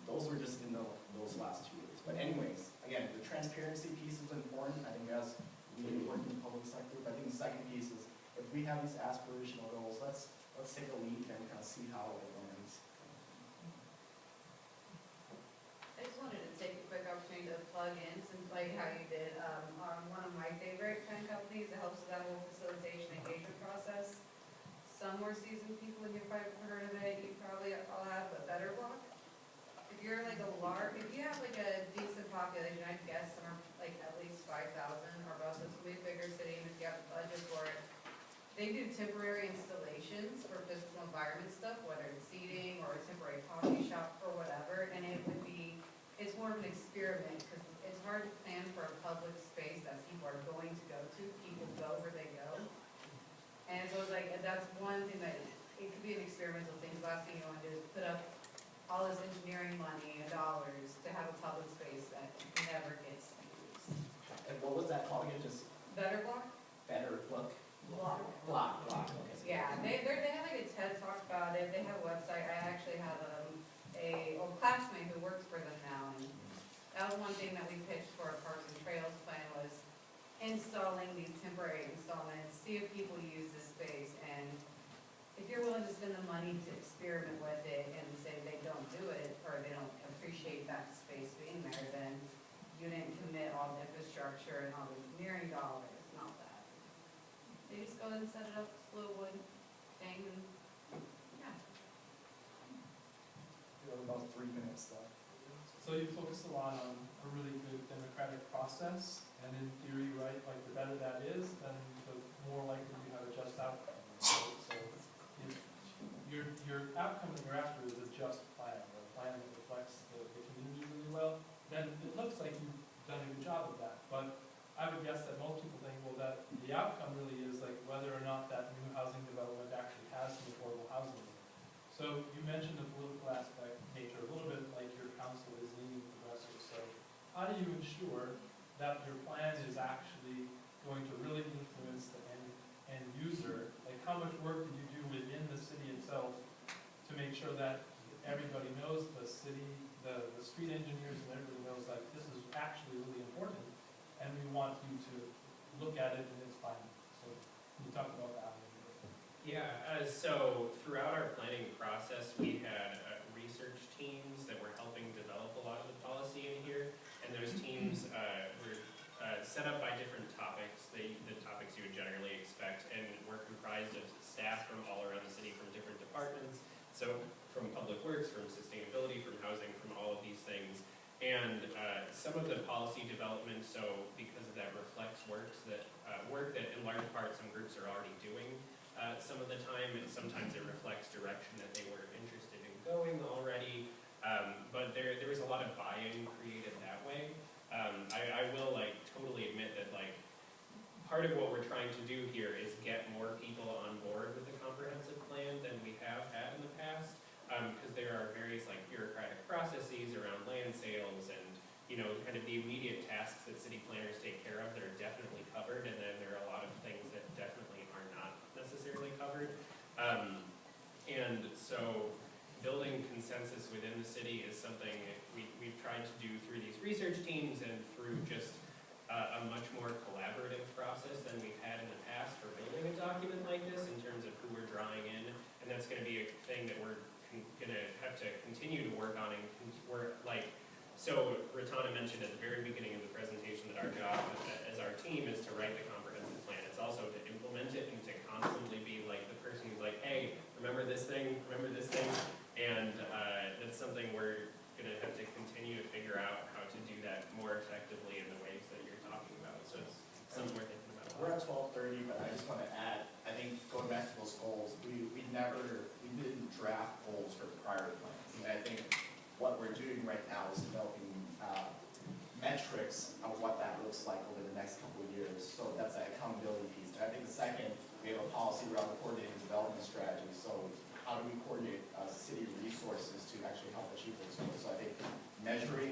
Those were just in those last 2 years. But anyways, again, the transparency piece is important. I think as we work in the public sector, but I think the second piece is if we have these aspirational goals, let's take a leap and kind of see how it lands. I just wanted to take a quick opportunity to plug in, since like how you did, on one of my favorite kind of companies that helps with that whole facilitation engagement process. Some more seasoned people in here probably have heard of it, you probably all have, but Better Block. If you're like if you have like a decent population, I'd guess somewhere like at least 5,000 or above, so it's gonna be a bigger city, and if you have the budget for it. They do temporary installations for physical environment stuff, whether it's seating or a temporary coffee shop or whatever, and it's more of an experiment, because it's hard to plan for a public space that people are going to go to, people go where they go. And so it's like, that's one thing that, it could be an experimental thing, the last thing you wanna do is put up all this engineering money and dollars to have a public space that never gets used. And what was that called again? Just Better Block? Better Look? Block. Block. Okay. Yeah, they have like a TED talk about it, they have a website, I actually have a old classmate who works for them now, and that was one thing that we pitched for our Parks and Trails plan was installing these temporary installments, see if people use this space, and if you're willing to spend the money to experiment with it and say they don't do it, or they don't appreciate that space being there, then you didn't commit all the infrastructure and all the engineering dollars and all that. They just go ahead and set it up, this little wood thing, and, yeah. We have about 3 minutes left. So you focus a lot on a really good democratic process, and in theory, right, like the better that is, then the more likely you have a just outcome. So your outcome that you're after is a just plan, or a plan that reflects the community really well, then it looks like you've done a good job of that. But I would guess that most people think, well, that the outcome really is like whether or not that new housing development actually has some affordable housing in it. So you mentioned the political aspect, nature, a little bit like your council is leaning progressive. So how do you ensure that your plan is actually going to really influence the end user? Like how much work do you do within the city itself to make sure that everybody knows, the city, the street engineers and everybody knows like this is actually really important and we want you to look at it in its findings. So can you talk about that? Yeah, so throughout our planning process, we had research teams that were helping develop a lot of the policy in here, and those teams were set up by different topics, the topics you would generally expect, and were comprised of staff from all around the city from different departments, so from public works, from sustainability, from housing, from all of these things. And some of the policy development, so because of that, reflects work that in large part some groups are already doing some of the time, and sometimes it reflects direction that they were interested in going already. But there was a lot of buy-in created that way. I will totally admit that part of what we're trying to do here is get more people on board with the comprehensive plan than we have had in the past, because there are various bureaucratic processes around land sales and kind of the immediate tasks that city planners take care of that are definitely covered, and then there are a lot of things that definitely are not necessarily covered. And so building consensus within the city is something we've tried tried to do through these research teams and through just a much more collaborative process than we've had in the past for building a document like this in terms of who we're drawing in. And that's gonna be a thing that we're gonna have to continue to work on and so Ratana mentioned at the very beginning of the presentation that our job as our team is to write the comprehensive plan. It's also to implement it and to constantly be like the person who's like, hey, remember this thing, and that's something we're gonna have to continue to figure out how to do that more effectively in the ways that you're talking about. So it's something we're thinking about. We're at 12:30, but I just want to add, I think going back to those goals, we didn't draft goals for the prior plans. And I think what we're doing right now is developing metrics of what that looks like over the next couple of years. So that's an accountability piece. And I think the second, we have a policy around the coordinated development strategy. So how do we coordinate city resources to actually help achieve those goals? So I think measuring